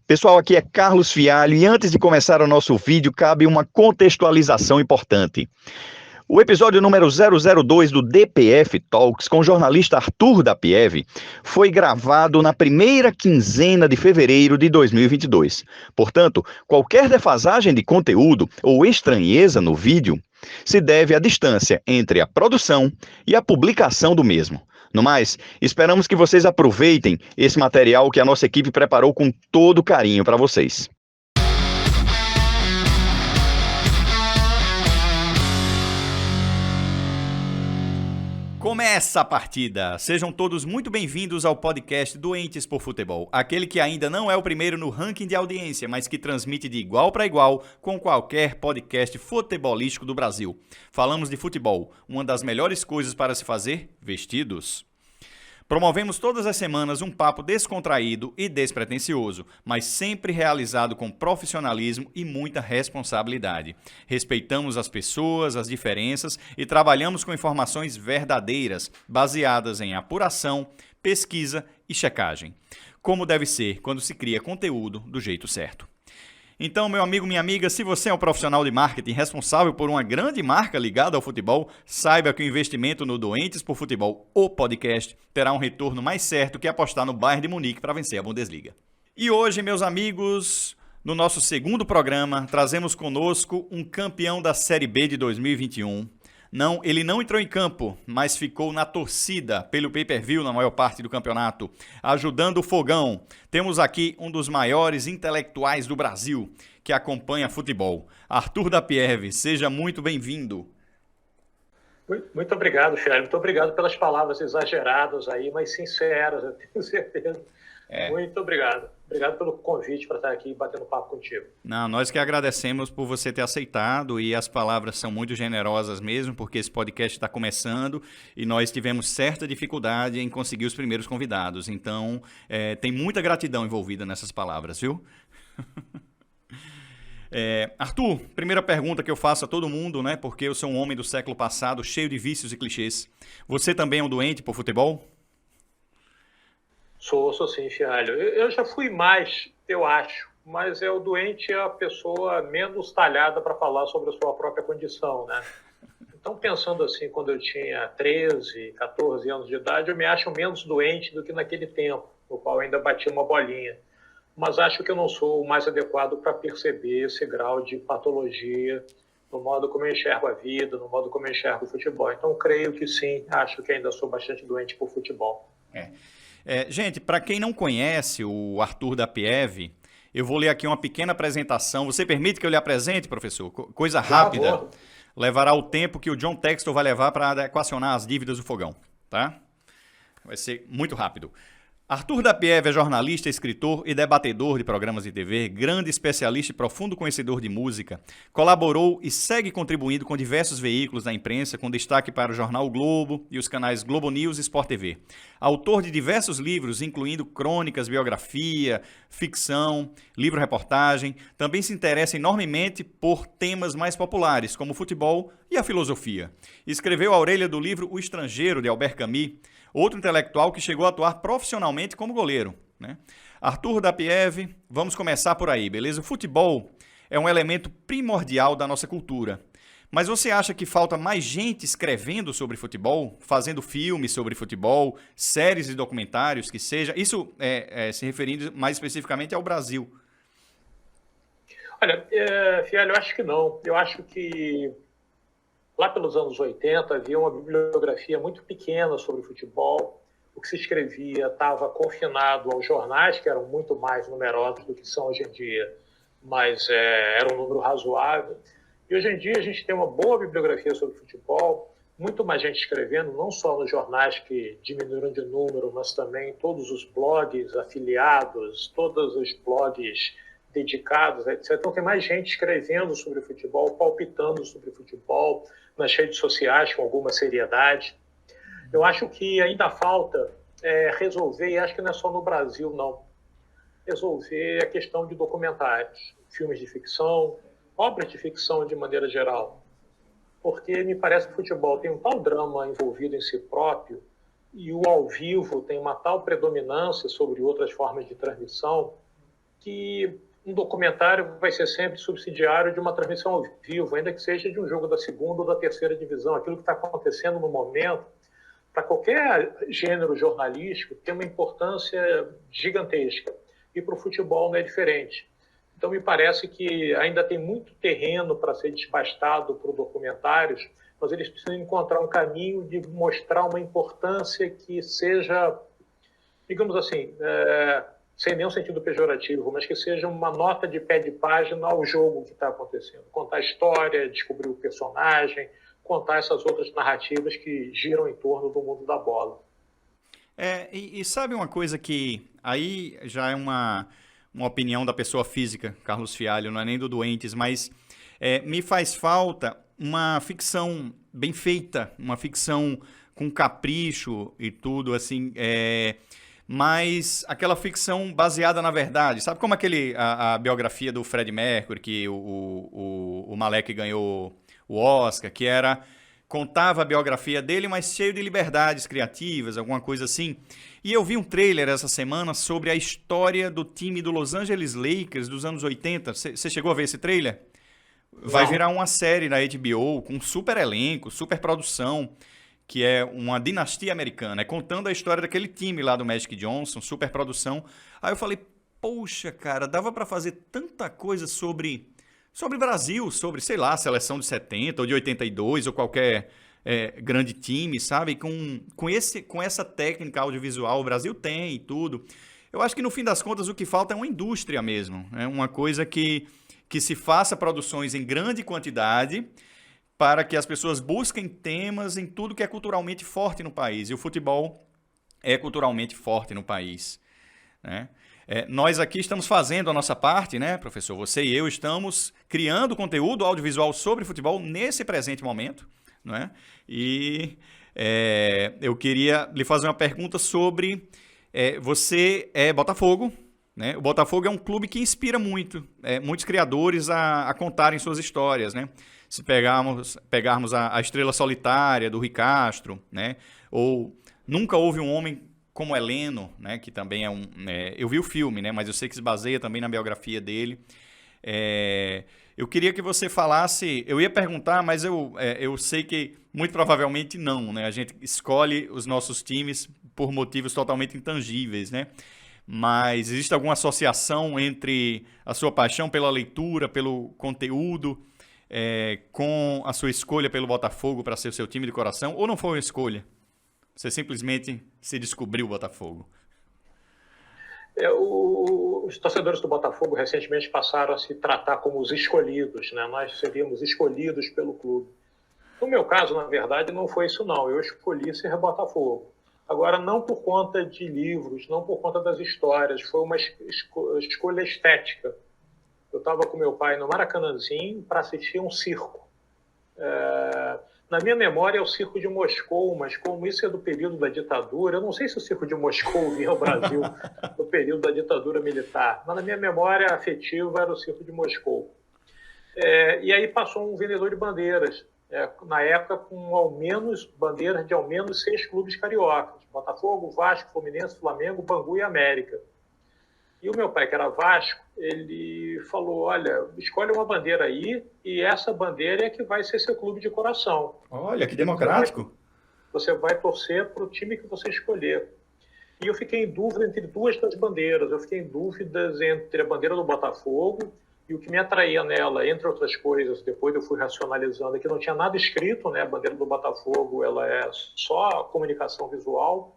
Pessoal, aqui é Carlos Fialho e antes de começar o nosso vídeo, cabe uma contextualização importante. O episódio número 002 do DPF Talks com o jornalista Arthur da Pieve foi gravado na primeira quinzena de fevereiro de 2022. Portanto, qualquer defasagem de conteúdo ou estranheza no vídeo se deve à distância entre a produção e a publicação do mesmo. No mais, esperamos que vocês aproveitem esse material que a nossa equipe preparou com todo carinho para vocês. Começa a partida! Sejam todos muito bem-vindos ao podcast Doentes por Futebol, aquele que ainda não é o primeiro no ranking de audiência, mas que transmite de igual para igual com qualquer podcast futebolístico do Brasil. Falamos de futebol, uma das melhores coisas para se fazer, vestidos. Promovemos todas as semanas um papo descontraído e despretensioso, mas sempre realizado com profissionalismo e muita responsabilidade. Respeitamos as pessoas, as diferenças e trabalhamos com informações verdadeiras, baseadas em apuração, pesquisa e checagem. Como deve ser quando se cria conteúdo do jeito certo. Então, meu amigo, minha amiga, se você é um profissional de marketing responsável por uma grande marca ligada ao futebol, saiba que o investimento no Doentes por Futebol, o podcast, terá um retorno mais certo que apostar no Bayern de Munique para vencer a Bundesliga. E hoje, meus amigos, no nosso segundo programa, trazemos conosco um campeão da Série B de 2021. Não, ele não entrou em campo, mas ficou na torcida pelo pay-per-view na maior parte do campeonato, ajudando o Fogão. Temos aqui um dos maiores intelectuais do Brasil que acompanha futebol. Arthur da Pieve, seja muito bem-vindo. Muito obrigado, Fialho. Muito obrigado pelas palavras exageradas aí, mas sinceras, eu tenho certeza. Muito obrigado. Obrigado pelo convite para estar aqui batendo papo contigo. Não, nós que agradecemos por você ter aceitado e as palavras são muito generosas mesmo, porque esse podcast está começando e nós tivemos certa dificuldade em conseguir os primeiros convidados. Então, tem muita gratidão envolvida nessas palavras, viu? Arthur, primeira pergunta que eu faço a todo mundo, né? Porque eu sou um homem do século passado, cheio de vícios e clichês. Você também é um doente por futebol? Sou sim, Fialho. Eu já fui mais, eu acho, mas o doente é a pessoa menos talhada para falar sobre a sua própria condição, né? Então, pensando assim, quando eu tinha 13, 14 anos de idade, eu me acho menos doente do que naquele tempo, no qual ainda batia uma bolinha. Mas acho que eu não sou o mais adequado para perceber esse grau de patologia no modo como eu enxergo a vida, no modo como eu enxergo o futebol. Então, creio que sim, acho que ainda sou bastante doente por futebol. Gente, para quem não conhece o Arthur da Pieve, eu vou ler aqui uma pequena apresentação. Você permite que eu lhe apresente, professor? Coisa rápida. Levará o tempo que o John Textor vai levar para equacionar as dívidas do Fogão, tá? Vai ser muito rápido. Arthur da Pieve é jornalista, escritor e debatedor de programas de TV, grande especialista e profundo conhecedor de música. Colaborou e segue contribuindo com diversos veículos da imprensa, com destaque para o jornal o Globo e os canais Globo News e Sport TV. Autor de diversos livros, incluindo crônicas, biografia, ficção, livro-reportagem. Também se interessa enormemente por temas mais populares, como o futebol e a filosofia. Escreveu a orelha do livro O Estrangeiro, de Albert Camus, outro intelectual que chegou a atuar profissionalmente como goleiro, né? Arthur da Pieve, vamos começar por aí, beleza? O futebol é um elemento primordial da nossa cultura. Mas você acha que falta mais gente escrevendo sobre futebol, fazendo filmes sobre futebol, séries e documentários, que seja? Isso se referindo mais especificamente ao Brasil. Olha, Fialho, eu acho que não. Eu acho que lá pelos anos 80, havia uma bibliografia muito pequena sobre futebol. O que se escrevia estava confinado aos jornais, que eram muito mais numerosos do que são hoje em dia, mas era um número razoável. E hoje em dia a gente tem uma boa bibliografia sobre futebol, muito mais gente escrevendo, não só nos jornais que diminuíram de número, mas também todos os blogs afiliados, todos os blogs dedicados, etc. Então tem mais gente escrevendo sobre futebol, palpitando sobre futebol, nas redes sociais com alguma seriedade. Eu acho que ainda falta resolver, e acho que não é só no Brasil, não, resolver a questão de documentários, filmes de ficção, obras de ficção de maneira geral. Porque me parece que o futebol tem um tal drama envolvido em si próprio e o ao vivo tem uma tal predominância sobre outras formas de transmissão que um documentário vai ser sempre subsidiário de uma transmissão ao vivo, ainda que seja de um jogo da segunda ou da terceira divisão. Aquilo que está acontecendo no momento, para qualquer gênero jornalístico, tem uma importância gigantesca. E para o futebol não é diferente. Então, me parece que ainda tem muito terreno para ser desbastado por documentários, mas eles precisam encontrar um caminho de mostrar uma importância que seja, digamos assim, sem nenhum sentido pejorativo, mas que seja uma nota de pé de página ao jogo que está acontecendo. Contar a história, descobrir o personagem, contar essas outras narrativas que giram em torno do mundo da bola. E sabe uma coisa que aí já é uma opinião da pessoa física, Carlos Fialho, não é nem do Doentes, mas me faz falta uma ficção bem feita, uma ficção com capricho e tudo, assim, mas aquela ficção baseada na verdade. Sabe como a biografia do Freddie Mercury, que o Malek ganhou o Oscar, que contava a biografia dele, mas cheio de liberdades criativas, alguma coisa assim. E eu vi um trailer essa semana sobre a história do time do Los Angeles Lakers dos anos 80. Você chegou a ver esse trailer? Vai virar uma série na HBO com super elenco, super produção, que é uma dinastia americana, contando a história daquele time lá do Magic Johnson, super produção. Aí eu falei, poxa, cara, dava para fazer tanta coisa sobre Brasil, sobre, sei lá, a seleção de 70 ou de 82 ou qualquer grande time, sabe? Com essa técnica audiovisual, o Brasil tem e tudo. Eu acho que no fim das contas o que falta é uma indústria mesmo, uma coisa que se faça produções em grande quantidade para que as pessoas busquem temas em tudo que é culturalmente forte no país. E o futebol é culturalmente forte no país, né? Nós aqui estamos fazendo a nossa parte, né, professor? Você e eu estamos criando conteúdo audiovisual sobre futebol nesse presente momento, né? E eu queria lhe fazer uma pergunta sobre... você é Botafogo, né? O Botafogo é um clube que inspira muitos criadores a contarem suas histórias, né? Se pegarmos a Estrela Solitária, do Rui Castro, né? Ou Nunca Houve um Homem como Heleno, né? Que também eu vi o filme, né? Mas eu sei que se baseia também na biografia dele. Eu queria que você falasse... Eu ia perguntar, mas eu sei que muito provavelmente não, né? A gente escolhe os nossos times por motivos totalmente intangíveis, né? Mas existe alguma associação entre a sua paixão pela leitura, pelo conteúdo, com a sua escolha pelo Botafogo para ser o seu time de coração? Ou não foi uma escolha? Você simplesmente se descobriu o Botafogo? Os torcedores do Botafogo recentemente passaram a se tratar como os escolhidos, né? Nós seríamos escolhidos pelo clube. No meu caso, na verdade, não foi isso não. Eu escolhi ser Botafogo. Agora, não por conta de livros, não por conta das histórias, foi uma escolha estética. Eu estava com meu pai no Maracanãzinho para assistir um circo. Na minha memória é o Circo de Moscou, mas como isso é do período da ditadura, eu não sei se o Circo de Moscou vinha ao Brasil no período da ditadura militar, mas na minha memória afetiva era o Circo de Moscou. E aí passou um vendedor de bandeiras, na época com bandeiras de ao menos 6 clubes cariocas: Botafogo, Vasco, Fluminense, Flamengo, Bangu e América. E o meu pai, que era Vasco, ele falou, olha, escolhe uma bandeira aí e essa bandeira é que vai ser seu clube de coração. Olha, que democrático. Você vai torcer para o time que você escolher. E eu fiquei em dúvida entre duas das bandeiras. Eu fiquei em dúvidas entre a bandeira do Botafogo e o que me atraía nela, entre outras coisas, depois eu fui racionalizando, é que não tinha nada escrito, né? A bandeira do Botafogo ela é só comunicação visual.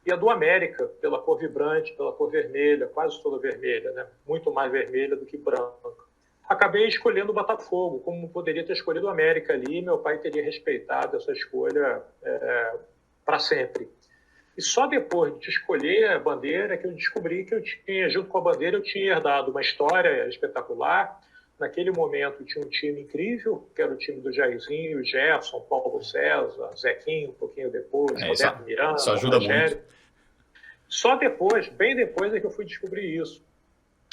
E a do América, pela cor vibrante, pela cor vermelha, quase toda vermelha, né? Muito mais vermelha do que branca. Acabei escolhendo o Botafogo, como poderia ter escolhido o América ali, meu pai teria respeitado essa escolha para sempre. E só depois de escolher a bandeira que eu descobri que eu tinha, junto com a bandeira, eu tinha herdado uma história espetacular. Naquele momento tinha um time incrível, que era o time do Jairzinho, Gerson, Paulo César, Zequinho, um pouquinho depois, Roberto Miranda, isso ajuda Rogério. muito. Só depois, bem depois, é que eu fui descobrir isso.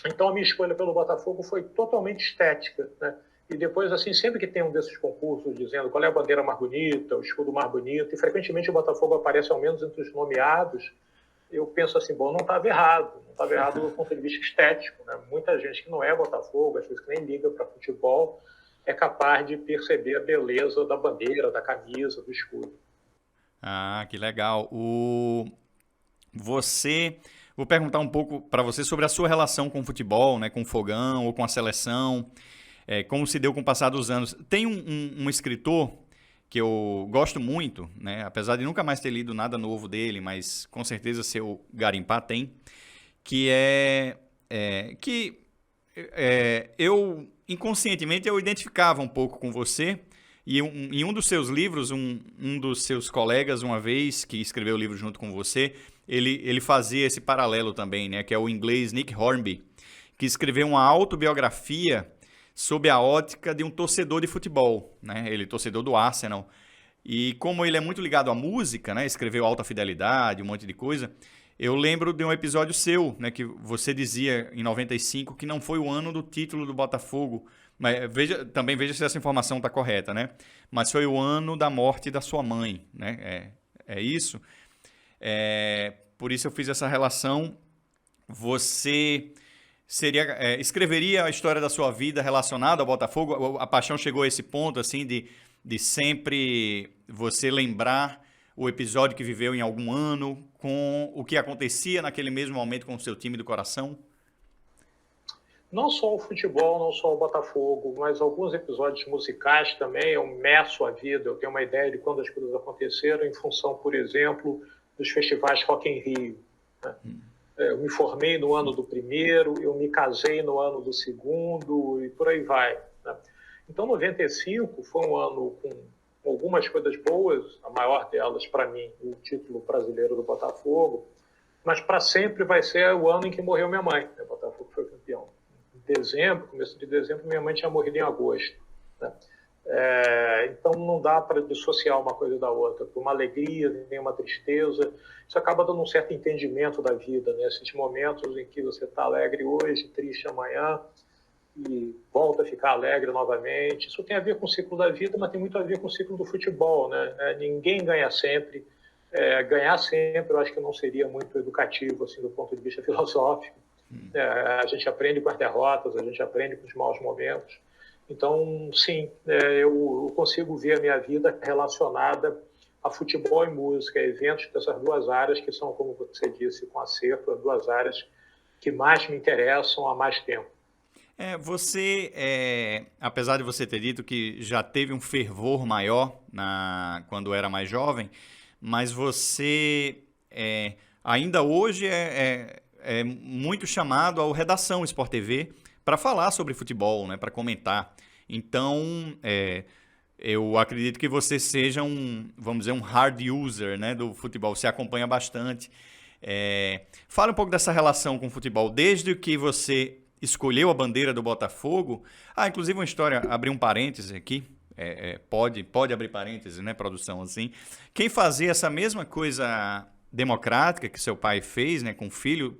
Então a minha escolha pelo Botafogo foi totalmente estética, né? E depois, assim, sempre que tem um desses concursos dizendo qual é a bandeira mais bonita, o escudo mais bonito, e frequentemente o Botafogo aparece ao menos entre os nomeados, eu penso assim, bom, não estava errado. Não estava errado do ponto de vista estético, né? Muita gente que não é Botafogo, às vezes que nem liga para futebol, é capaz de perceber a beleza da bandeira, da camisa, do escudo. Ah, que legal. Você, vou perguntar um pouco para você sobre a sua relação com o futebol, né, com o Fogão ou com a seleção, como se deu com o passar dos anos. Tem um escritor que eu gosto muito, né, apesar de nunca mais ter lido nada novo dele, mas com certeza se eu garimpar tem, que eu inconscientemente eu identificava um pouco com você. E em um dos seus livros, um dos seus colegas, uma vez, que escreveu o livro junto com você, ele fazia esse paralelo também, né? Que é o inglês Nick Hornby, que escreveu uma autobiografia sob a ótica de um torcedor de futebol, né? Ele é torcedor do Arsenal. E como ele é muito ligado à música, né? Escreveu Alta Fidelidade, um monte de coisa. Eu lembro de um episódio seu, né? Que você dizia em 95 que não foi o ano do título do Botafogo. Mas também veja se essa informação está correta, né? Mas foi o ano da morte da sua mãe, né? É isso. Por isso eu fiz essa relação. Você escreveria a história da sua vida relacionada ao Botafogo? A paixão chegou a esse ponto, assim, de sempre você lembrar o episódio que viveu em algum ano com o que acontecia naquele mesmo momento com o seu time do coração? Não só o futebol, não só o Botafogo, mas alguns episódios musicais também. Eu meço a vida, eu tenho uma ideia de quando as coisas aconteceram em função, por exemplo, dos festivais Rock in Rio, né? Eu me formei no ano do primeiro, eu me casei no ano do segundo e por aí vai, né? Então, 95 foi um ano com algumas coisas boas, a maior delas, para mim, o título brasileiro do Botafogo, mas para sempre vai ser o ano em que morreu minha mãe, né? O Botafogo foi campeão. Dezembro, começo de dezembro, minha mãe tinha morrido em agosto, né? Então não dá para dissociar uma coisa da outra, por uma alegria, nem uma tristeza. Isso acaba dando um certo entendimento da vida, né? Esses momentos em que você está alegre hoje, triste amanhã e volta a ficar alegre novamente. Isso tem a ver com o ciclo da vida, mas tem muito a ver com o ciclo do futebol, né? Ninguém ganha sempre. Ganhar sempre eu acho que não seria muito educativo assim, do ponto de vista filosófico. A gente aprende com as derrotas, a gente aprende com os maus momentos. Então, sim, eu consigo ver a minha vida relacionada a futebol e música, eventos dessas duas áreas que são, como você disse, com acerto, as duas áreas que mais me interessam há mais tempo. Apesar de você ter dito que já teve um fervor maior quando era mais jovem, mas você ainda hoje é muito chamado ao Redação Sport TV para falar sobre futebol, né, para comentar. Então, eu acredito que você seja vamos dizer, um hard user, né, do futebol. Você acompanha bastante. Fala um pouco dessa relação com o futebol. Desde que você escolheu a bandeira do Botafogo... inclusive uma história, abrir um parêntese aqui. Pode abrir parêntese, né, produção, assim. Quem fazia essa mesma coisa democrática que seu pai fez, né, com o filho,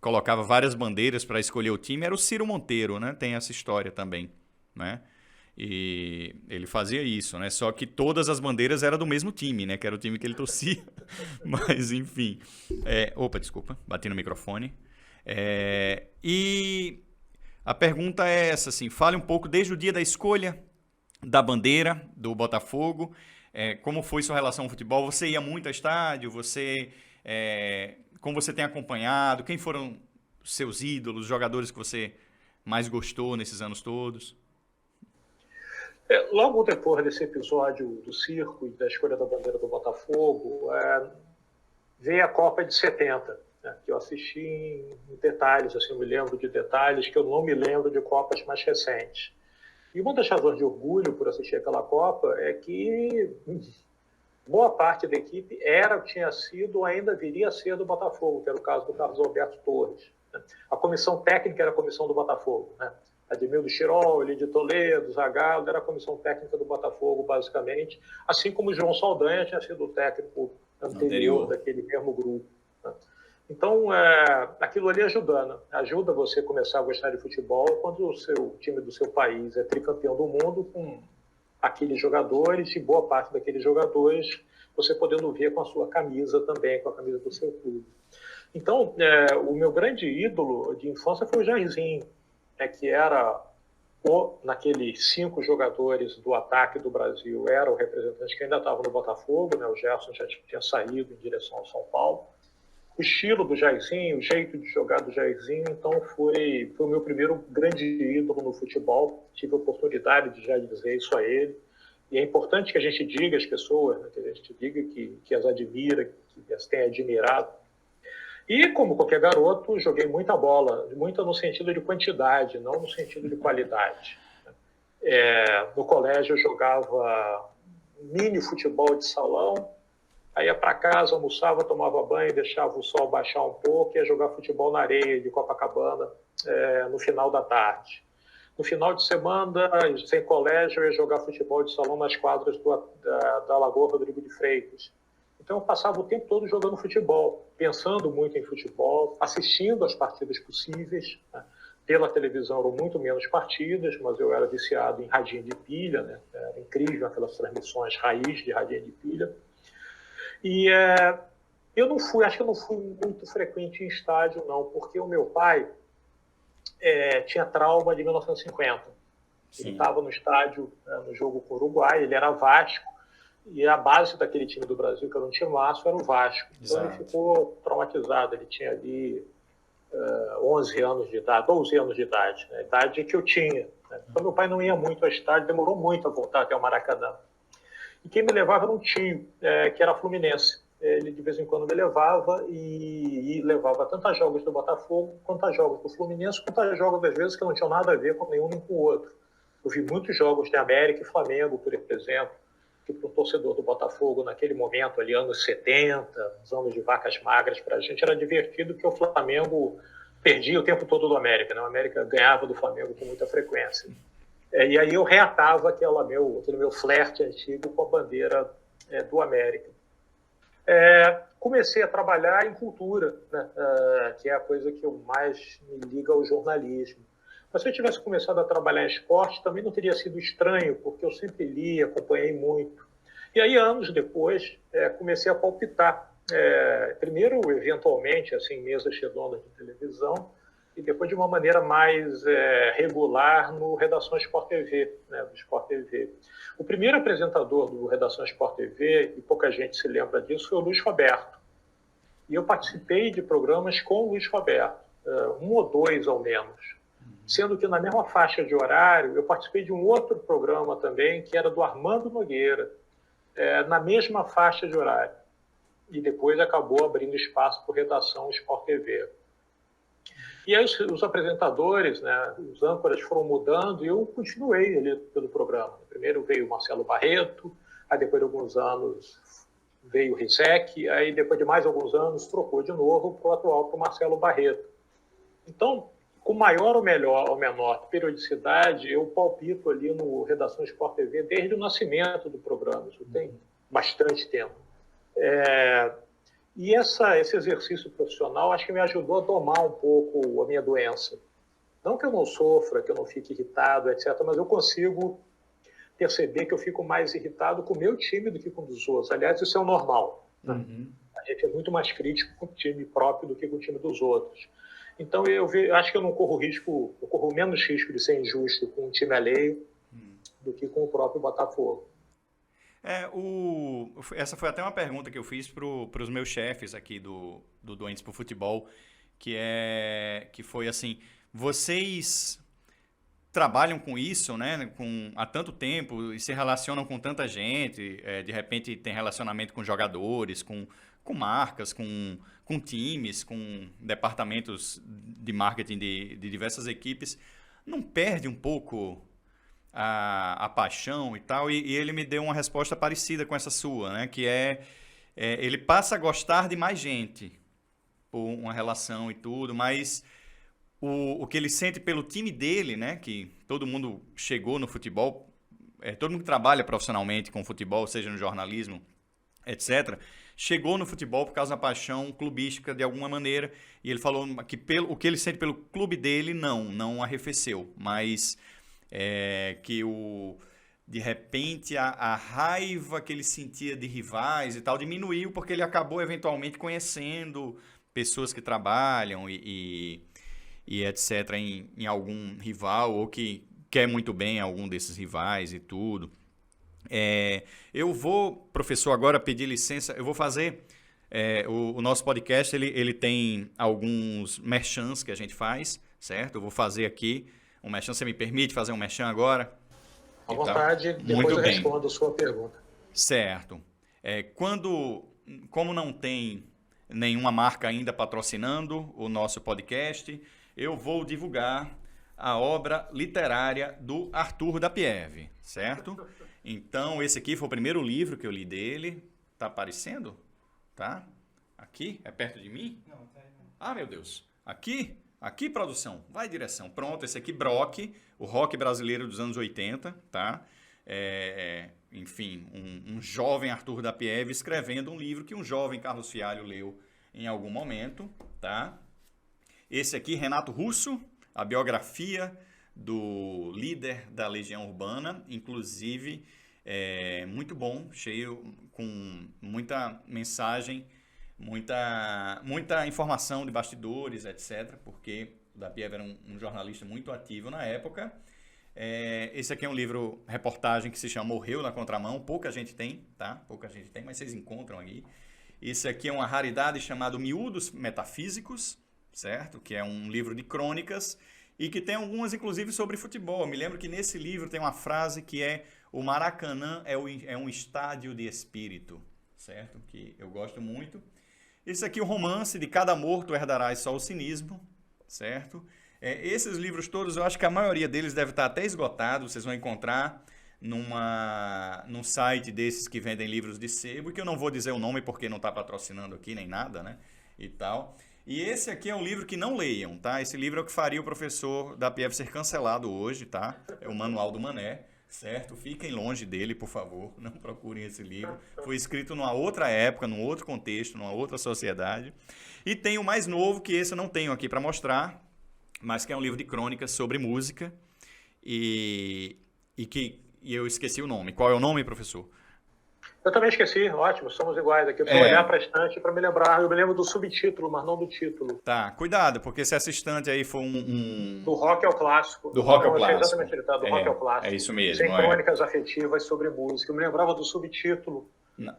colocava várias bandeiras para escolher o time, era o Ciro Monteiro, né? Tem essa história também, né? E ele fazia isso, né? Só que todas as bandeiras eram do mesmo time, né? Que era o time que ele torcia. Mas, enfim. Opa, desculpa, bati no microfone. E a pergunta é essa, assim, fale um pouco desde o dia da escolha da bandeira do Botafogo. Como foi sua relação ao futebol? Você ia muito ao estádio? Como você tem acompanhado? Quem foram seus ídolos, jogadores que você mais gostou nesses anos todos? Logo depois desse episódio do circo e da escolha da bandeira do Botafogo, veio a Copa de 70, né, que eu assisti em detalhes, assim, eu me lembro de detalhes que eu não me lembro de Copas mais recentes. E uma das razões de orgulho por assistir aquela Copa é que boa parte da equipe tinha sido, ainda viria a ser do Botafogo, que era o caso do Carlos Alberto Torres, né? A comissão técnica era a comissão do Botafogo, né? Ademildo Chirol, Elidio Toledo, Zagallo, era a comissão técnica do Botafogo, basicamente, assim como o João Saldanha tinha sido o técnico anterior daquele mesmo grupo, né? Então, aquilo ali ajuda você a começar a gostar de futebol quando o seu time do seu país é tricampeão do mundo com aqueles jogadores, e boa parte daqueles jogadores você podendo ver com a sua camisa também, com a camisa do seu clube. Então, o meu grande ídolo de infância foi o Jairzinho, que era, naqueles 5 jogadores do ataque do Brasil, era o representante que ainda estava no Botafogo, né? O Gerson já tinha saído em direção ao São Paulo. O estilo do Jairzinho, o jeito de jogar do Jairzinho, então foi o meu primeiro grande ídolo no futebol. Tive a oportunidade de já dizer isso a ele. E é importante que a gente diga às pessoas, né, que a gente diga que as admira, que as tem admirado. E, como qualquer garoto, joguei muita bola, muita no sentido de quantidade, não no sentido de qualidade. No colégio eu jogava mini futebol de salão, aí ia para casa, almoçava, tomava banho, deixava o sol baixar um pouco e ia jogar futebol na areia de Copacabana no final da tarde. No final de semana, sem colégio, eu ia jogar futebol de salão nas quadras da Lagoa Rodrigo de Freitas. Então, eu passava o tempo todo jogando futebol, pensando muito em futebol, assistindo as partidas possíveis. Né? Pela televisão eram muito menos partidas, mas eu era viciado em radinho de pilha, né? Era incrível aquelas transmissões raiz de radinho de pilha. E acho que eu não fui muito frequente em estádio, não, porque o meu pai tinha trauma de 1950. Sim. Ele estava no estádio, no jogo com o Uruguai, ele era Vasco, e a base daquele time do Brasil, que era um timaço, era o Vasco. Então ele ficou traumatizado, ele tinha ali 11 anos de idade, 12 anos de idade, né? A idade que eu tinha. Né? Então meu pai não ia muito ao estádio, demorou muito a voltar até o Maracanã. E quem me levava era um tio, que era fluminense. Ele de vez em quando me levava e levava tanto a jogos do Botafogo, quanto a jogos do Fluminense, quanto a jogos, às vezes, que não tinham nada a ver com nenhum nem com o outro. Eu vi muitos jogos de América e Flamengo, por exemplo, que para o torcedor do Botafogo, naquele momento, ali, anos 70, os anos de vacas magras, para a gente era divertido, porque o Flamengo perdia o tempo todo do América, né? O América ganhava do Flamengo com muita frequência. E aí eu reatava aquele meu flerte antigo com a bandeira do América. Comecei a trabalhar em cultura, né? Que é a coisa que eu mais me liga ao jornalismo. Mas se eu tivesse começado a trabalhar em esporte, também não teria sido estranho, porque eu sempre li, acompanhei muito. E aí, anos depois, comecei a palpitar. Primeiro, eventualmente, assim, mesas redondas de televisão, e depois de uma maneira mais regular no Redação Sport TV, né, do Sport TV. O primeiro apresentador do Redação Sport TV, e pouca gente se lembra disso, foi o Luiz Roberto. E eu participei de programas com o Luiz Roberto, 1 ou 2 ao menos. Sendo que na mesma faixa de horário, eu participei de um outro programa também, que era do Armando Nogueira, na mesma faixa de horário. E depois acabou abrindo espaço para Redação Sport TV. E aí os apresentadores, né, os âncoras foram mudando e eu continuei ali pelo programa. Primeiro veio o Marcelo Barreto, aí depois de alguns anos veio o Rizek, aí depois de mais alguns anos trocou de novo para o atual, para o Marcelo Barreto. Então, com maior ou menor periodicidade, eu palpito ali no Redação Sport TV desde o nascimento do programa, isso tem bastante tempo. E esse exercício profissional acho que me ajudou a domar um pouco a minha doença. Não que eu não sofra, que eu não fique irritado, etc., mas eu consigo perceber que eu fico mais irritado com o meu time do que com o dos outros. Aliás, isso é o normal. Uhum. A gente é muito mais crítico com o time próprio do que com o time dos outros. Então, eu acho que eu não corro risco, eu corro menos risco de ser injusto com um time alheio do que com o próprio Botafogo. Essa foi até uma pergunta que eu fiz para os meus chefes aqui do Doentes por Futebol, que foi assim, vocês trabalham com isso, né, há tanto tempo e se relacionam com tanta gente, de repente tem relacionamento com jogadores, com marcas, com times, com departamentos de marketing de diversas equipes, não perde um pouco a paixão e tal? E ele me deu uma resposta parecida com essa sua, né? Que ele passa a gostar de mais gente por uma relação e tudo, mas o que ele sente pelo time dele, né? Que todo mundo chegou no futebol, todo mundo que trabalha profissionalmente com futebol, seja no jornalismo, etc., chegou no futebol por causa da paixão clubística de alguma maneira, e ele falou que o que ele sente pelo clube dele não arrefeceu, mas que de repente, a raiva que ele sentia de rivais e tal diminuiu porque ele acabou eventualmente conhecendo pessoas que trabalham e etc. em algum rival ou que quer muito bem algum desses rivais e tudo. Eu vou, professor, agora pedir licença, eu vou fazer... o nosso podcast ele tem alguns merchans que a gente faz, certo? Eu vou fazer aqui um merchan. Você me permite fazer um merchan agora? À vontade, depois eu respondo a sua pergunta. Certo. Como não tem nenhuma marca ainda patrocinando o nosso podcast, eu vou divulgar a obra literária do Arthur da Pieve, certo? Então, esse aqui foi o primeiro livro que eu li dele. Tá aparecendo? Tá? Aqui? É perto de mim? Não, tá aí não. Ah, meu Deus. Aqui? Aqui, produção. Vai direção. Pronto, esse aqui, Brock, o rock brasileiro dos anos 80, tá? Enfim, um jovem Arthur da Pieve escrevendo um livro que um jovem Carlos Fialho leu em algum momento, tá? Esse aqui, Renato Russo, a biografia do líder da Legião Urbana, inclusive... muito bom, cheio com muita mensagem, muita informação de bastidores, etc. Porque o da Pieve era um jornalista muito ativo na época. Esse aqui é um livro, reportagem, que se chama Morreu na Contramão. Pouca gente tem, tá? Pouca gente tem, mas vocês encontram aí. Esse aqui é uma raridade chamado Miúdos Metafísicos, certo? Que é um livro de crônicas e que tem algumas, inclusive, sobre futebol. Eu me lembro que nesse livro tem uma frase que é: o Maracanã é um estádio de espírito, certo? Que eu gosto muito. Esse aqui é o romance De Cada Morto Herdarás Só o Cinismo, certo? Esses livros todos, eu acho que a maioria deles deve estar até esgotado. Vocês vão encontrar num site desses que vendem livros de sebo, que eu não vou dizer o nome porque não está patrocinando aqui nem nada, né? E tal. E esse aqui é um livro que não leiam, tá? Esse livro é o que faria o professor da Pieve ser cancelado hoje, tá? É o Manual do Mané, certo? Fiquem longe dele, por favor. Não procurem esse livro. Foi escrito numa outra época, num outro contexto, numa outra sociedade. E tem o mais novo, que esse eu não tenho aqui para mostrar, mas que é um livro de crônicas sobre música e eu esqueci o nome. Qual é o nome, professor? Eu também esqueci, ótimo, somos iguais aqui. Eu preciso olhar para a estante para me lembrar. Eu me lembro do subtítulo, mas não do título. Tá, cuidado, porque se essa estante aí for Do rock ao clássico. Do rock ao clássico. Exatamente, ele tá, do rock ao clássico. É isso mesmo. Sem crônicas afetivas sobre música. Eu me lembrava do subtítulo,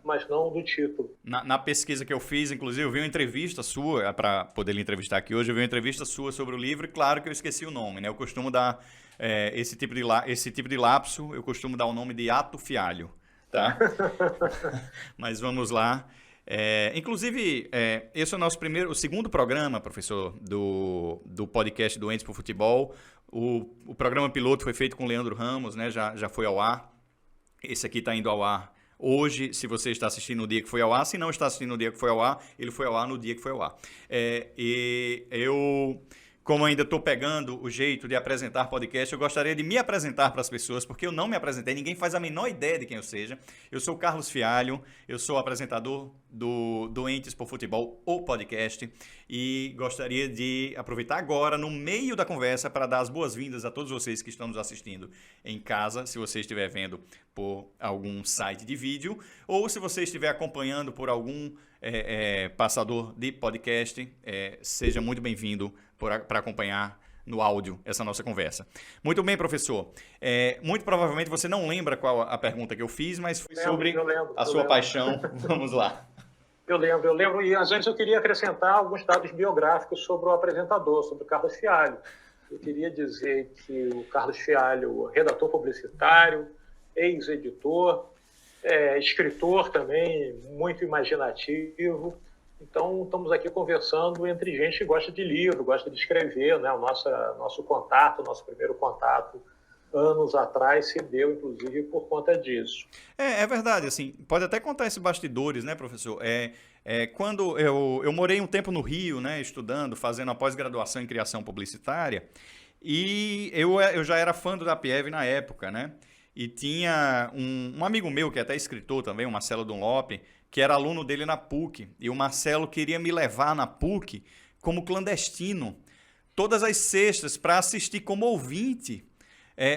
mas não do título. Na pesquisa que eu fiz, inclusive, eu vi uma entrevista sua, para poder lhe entrevistar aqui hoje, eu vi uma entrevista sua sobre o livro e claro que eu esqueci o nome, né? Eu costumo dar esse tipo de lapso, eu costumo dar o nome de Ato Fialho. Tá? Mas vamos lá. Inclusive, esse é o segundo programa, professor, do podcast Doentes por Futebol. O programa piloto foi feito com o Leandro Ramos, né? Já foi ao ar. Esse aqui está indo ao ar hoje, se você está assistindo no dia que foi ao ar. Se não está assistindo no dia que foi ao ar, ele foi ao ar no dia que foi ao ar. E eu... Como ainda estou pegando o jeito de apresentar podcast, eu gostaria de me apresentar para as pessoas, porque eu não me apresentei, ninguém faz a menor ideia de quem eu seja. Eu sou o Carlos Fialho, eu sou apresentador do Doentes por Futebol, o podcast, e gostaria de aproveitar agora, no meio da conversa, para dar as boas-vindas a todos vocês que estão nos assistindo em casa, se você estiver vendo por algum site de vídeo, ou se você estiver acompanhando por algum passador de podcast, seja muito bem-vindo para acompanhar no áudio essa nossa conversa. Muito bem, professor. Muito provavelmente você não lembra qual a pergunta que eu fiz, mas foi sobre a sua paixão. Vamos lá. Eu lembro, e às vezes eu queria acrescentar alguns dados biográficos sobre o apresentador, sobre o Carlos Fialho. Eu queria dizer que o Carlos Fialho, redator publicitário, ex-editor, escritor também, muito imaginativo. Então, estamos aqui conversando entre gente que gosta de livro, gosta de escrever, né? O nosso contato, nosso primeiro contato, anos atrás, se deu, inclusive, por conta disso. É verdade, assim, pode até contar esses bastidores, né, professor? Quando eu morei um tempo no Rio, né, estudando, fazendo a pós-graduação em criação publicitária, e eu já era fã do da Pieve na época, né? E tinha um amigo meu, que é até escritor também, o Marcelo Dunlop, que era aluno dele na PUC. E o Marcelo queria me levar na PUC como clandestino, todas as sextas, para assistir como ouvinte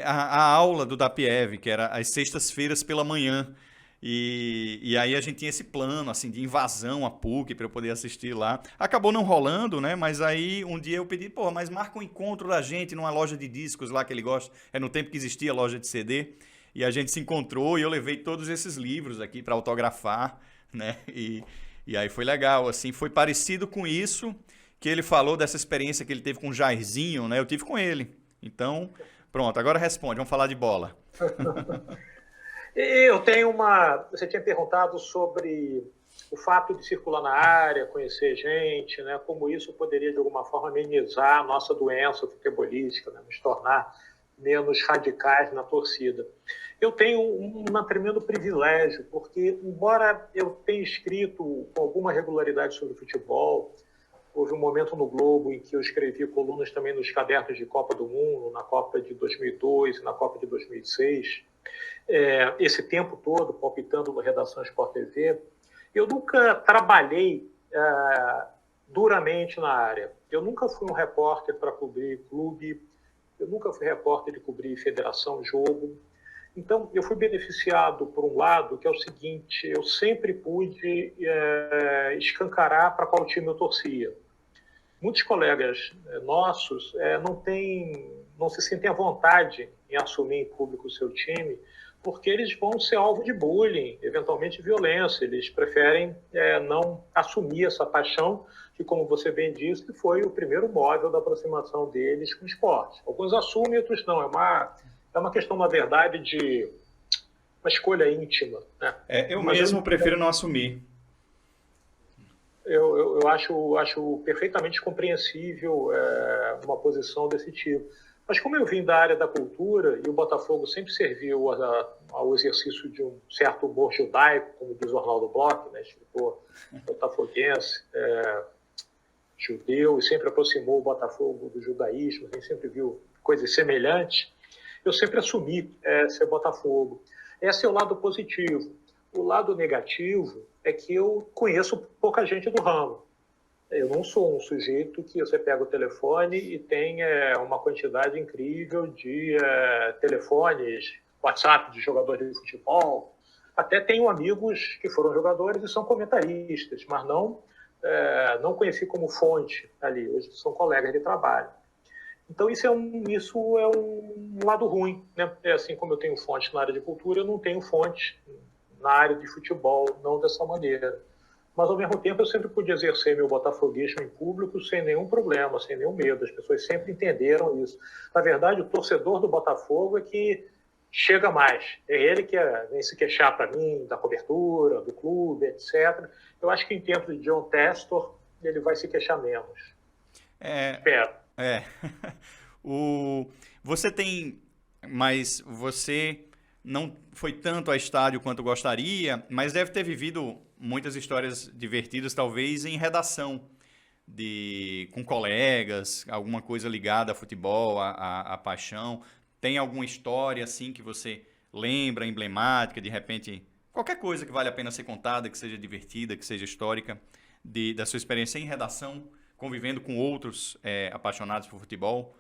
a aula do DAPIEV, que era às sextas-feiras pela manhã. E aí a gente tinha esse plano, assim, de invasão à PUC para eu poder assistir lá. Acabou não rolando, né? Mas aí um dia eu pedi, pô, mas marca um encontro da gente numa loja de discos lá que ele gosta. É no tempo que existia a loja de CD. E a gente se encontrou e eu levei todos esses livros aqui para autografar, né? E aí foi legal, assim, foi parecido com isso que ele falou dessa experiência que ele teve com o Jairzinho, né? Eu tive com ele. Então, pronto, agora responde, vamos falar de bola. Eu tenho uma... Você tinha perguntado sobre o fato de circular na área, conhecer gente, né? Como isso poderia, de alguma forma, amenizar a nossa doença futebolística, né? Nos tornar menos radicais na torcida. Eu tenho um tremendo privilégio, porque, embora eu tenha escrito com alguma regularidade sobre futebol, houve um momento no Globo em que eu escrevi colunas também nos cadernos de Copa do Mundo, na Copa de 2002 e na Copa de 2006, esse tempo todo palpitando na Redação Sport TV, eu nunca trabalhei duramente na área. Eu nunca fui um repórter para cobrir clube, eu nunca fui repórter de cobrir federação, jogo. Então, eu fui beneficiado por um lado, que é o seguinte, eu sempre pude escancarar para qual time eu torcia. Muitos colegas nossos não se sentem à vontade em assumir em público o seu time, porque eles vão ser alvo de bullying, eventualmente violência. Eles preferem não assumir essa paixão, que, como você bem disse, foi o primeiro móvel da aproximação deles com o esporte. Alguns assumem, outros não. É uma questão, na verdade, de uma escolha íntima, né? Eu mesmo prefiro não assumir. Eu acho perfeitamente compreensível uma posição desse tipo. Mas como eu vim da área da cultura, e o Botafogo sempre serviu ao exercício de um certo humor judaico, como diz o Arnaldo Bloch, né, escritor botafoguense, judeu, e sempre aproximou o Botafogo do judaísmo, a gente sempre viu coisas semelhantes, eu sempre assumi ser Botafogo. Esse é o lado positivo. O lado negativo é que eu conheço pouca gente do ramo. Eu não sou um sujeito que você pega o telefone e tem uma quantidade incrível de telefones, WhatsApp de jogador de futebol. Até tenho amigos que foram jogadores e são comentaristas, mas não conheci como fonte ali. Hoje são colegas de trabalho. Então, isso é um lado ruim, né? Assim como eu tenho fonte na área de cultura, eu não tenho fonte na área de futebol, não dessa maneira. Mas, ao mesmo tempo, eu sempre pude exercer meu botafoguismo em público sem nenhum problema, sem nenhum medo. As pessoas sempre entenderam isso. Na verdade, o torcedor do Botafogo é que chega mais. É ele que vem se queixar para mim da cobertura, do clube, etc. Eu acho que, em tempos de John Testor, ele vai se queixar menos. Espero. Você tem... Mas você não foi tanto a estádio quanto gostaria, mas deve ter vivido muitas histórias divertidas, talvez, em redação, com colegas, alguma coisa ligada a futebol, a paixão. Tem alguma história, assim, que você lembra, emblemática, de repente, qualquer coisa que vale a pena ser contada, que seja divertida, que seja histórica, da sua experiência em redação, convivendo com outros apaixonados por futebol?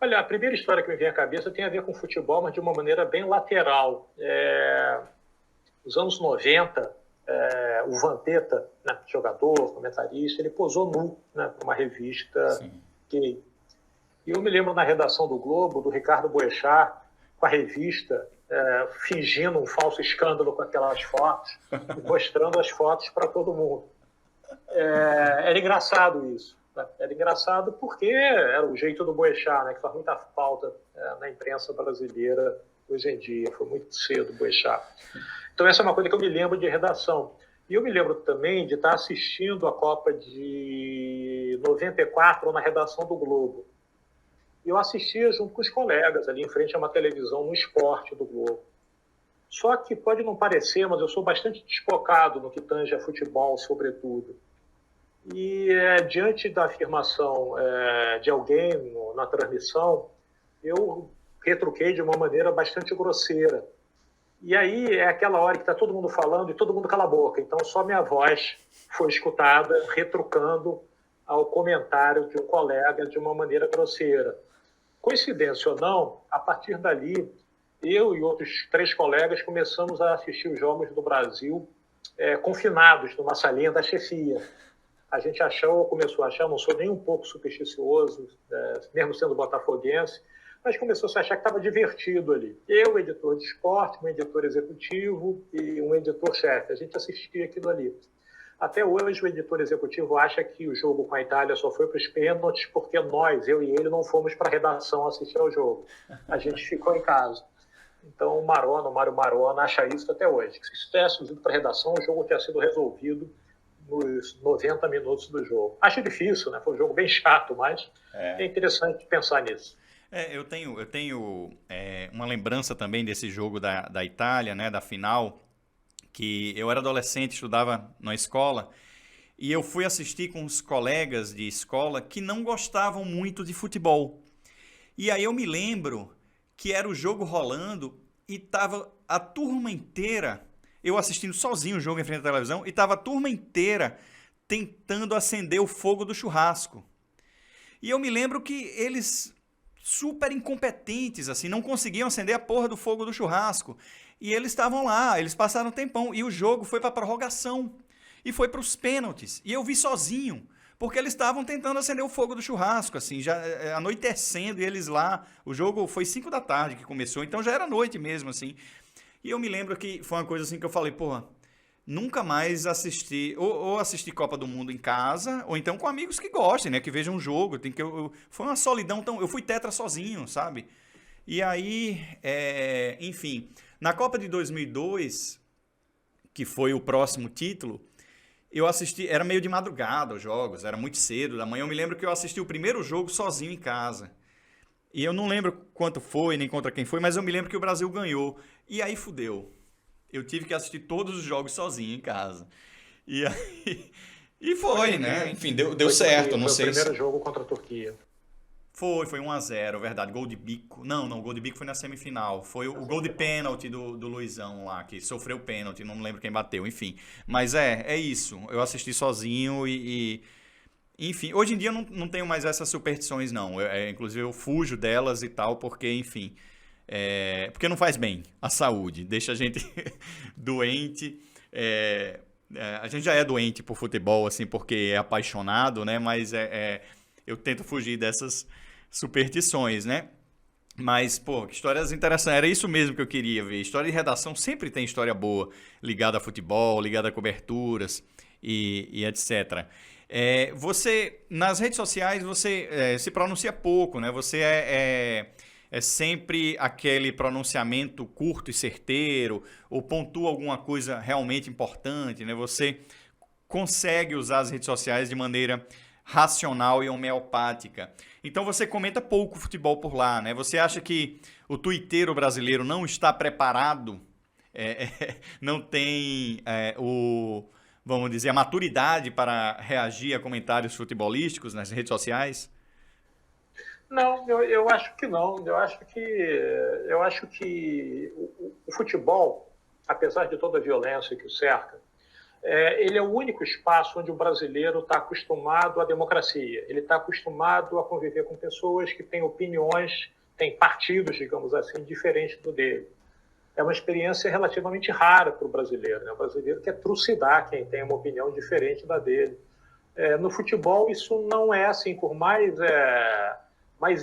Olha, a primeira história que me vem à cabeça tem a ver com futebol, mas de uma maneira bem lateral. Nos anos 90, o Vampeta, né, jogador, comentarista, ele posou nu, né, para uma revista gay. E eu me lembro na redação do Globo, do Ricardo Boechat, com a revista, fingindo um falso escândalo com aquelas fotos, e mostrando as fotos para todo mundo. Era engraçado isso. Né? Era engraçado porque era o jeito do Boechat, né, que faz muita falta na imprensa brasileira hoje em dia. Foi muito cedo o Boechat. Então, essa é uma coisa que eu me lembro de redação. E eu me lembro também de estar assistindo a Copa de 94 na redação do Globo. E eu assistia junto com os colegas, ali em frente a uma televisão no esporte do Globo. Só que pode não parecer, mas eu sou bastante despocado no que tange a futebol, sobretudo. E diante da afirmação de alguém na transmissão, eu retruquei de uma maneira bastante grosseira. E aí é aquela hora que está todo mundo falando e todo mundo cala a boca. Então só minha voz foi escutada retrucando ao comentário de um colega de uma maneira grosseira. Coincidência ou não, a partir dali, eu e outros 3 colegas começamos a assistir os Jogos do Brasil confinados numa salinha da chefia. A gente começou a achar, não sou nem um pouco supersticioso, mesmo sendo botafoguense, mas começou a achar que estava divertido ali. Eu, editor de esporte, um editor executivo e um editor-chefe. A gente assistia aquilo ali. Até hoje, o editor executivo acha que o jogo com a Itália só foi para os pênaltis porque nós, eu e ele, não fomos para a redação assistir ao jogo. A gente ficou em casa. Então, o Mário Marona, acha isso até hoje. Que se tivesse ido para a redação, o jogo tinha sido resolvido nos 90 minutos do jogo. Acho difícil, né? Foi um jogo bem chato, mas é interessante pensar nisso. Eu tenho uma lembrança também desse jogo da Itália, né, da final, que eu era adolescente, estudava na escola, e eu fui assistir com os colegas de escola que não gostavam muito de futebol. E aí eu me lembro que era o jogo rolando e tava a turma inteira, eu assistindo sozinho o jogo em frente à televisão, e tava a turma inteira tentando acender o fogo do churrasco. E eu me lembro que eles, super incompetentes, assim, não conseguiam acender a porra do fogo do churrasco. E eles estavam lá, eles passaram um tempão, e o jogo foi para a prorrogação, e foi para os pênaltis, e eu vi sozinho, porque eles estavam tentando acender o fogo do churrasco, assim, já anoitecendo, e eles lá, o jogo foi 5 da tarde que começou, então já era noite mesmo, assim, e eu me lembro que foi uma coisa assim que eu falei, porra, nunca mais assisti, ou assistir Copa do Mundo em casa, ou então com amigos que gostem, né, que vejam um jogo, foi uma solidão, eu fui tetra sozinho, sabe, e aí, enfim... Na Copa de 2002, que foi o próximo título, eu assisti, era meio de madrugada os jogos, era muito cedo da manhã. Eu me lembro que eu assisti o primeiro jogo sozinho em casa. E eu não lembro quanto foi, nem contra quem foi, mas eu me lembro que o Brasil ganhou. E aí fudeu. Eu tive que assistir todos os jogos sozinho em casa. E aí... E foi, né? Enfim, deu certo. Não sei se... Foi o primeiro jogo contra a Turquia. Foi 1-0, verdade. Gol de bico. Não, gol de bico foi na semifinal. Foi o gol de pênalti do Luizão lá, que sofreu pênalti, não me lembro quem bateu, enfim. Mas é isso. Eu assisti sozinho enfim, hoje em dia eu não tenho mais essas superstições, não. Inclusive eu fujo delas e tal, porque, enfim, porque não faz bem à saúde. Deixa a gente doente. A gente já é doente por futebol, assim, porque é apaixonado, né? Mas eu tento fugir dessas superstições, né? Mas, pô, que histórias interessantes. Era isso mesmo que eu queria ver. História de redação sempre tem história boa, ligada a futebol, ligada a coberturas e etc. Você, nas redes sociais, você se pronuncia pouco, né? Você é sempre aquele pronunciamento curto e certeiro, ou pontua alguma coisa realmente importante, né? Você consegue usar as redes sociais de maneira racional e homeopática. Então você comenta pouco futebol por lá, né? Você acha que o tuiteiro brasileiro não está preparado, não tem vamos dizer, a maturidade para reagir a comentários futebolísticos nas redes sociais? Não, eu acho que não. Eu acho que o futebol, apesar de toda a violência que o cerca, ele é o único espaço onde o brasileiro está acostumado à democracia. Ele está acostumado a conviver com pessoas que têm opiniões, têm partidos, digamos assim, diferentes do dele. É uma experiência relativamente rara para o brasileiro, né? O brasileiro quer trucidar quem tem uma opinião diferente da dele. No futebol, isso não é assim. Por mais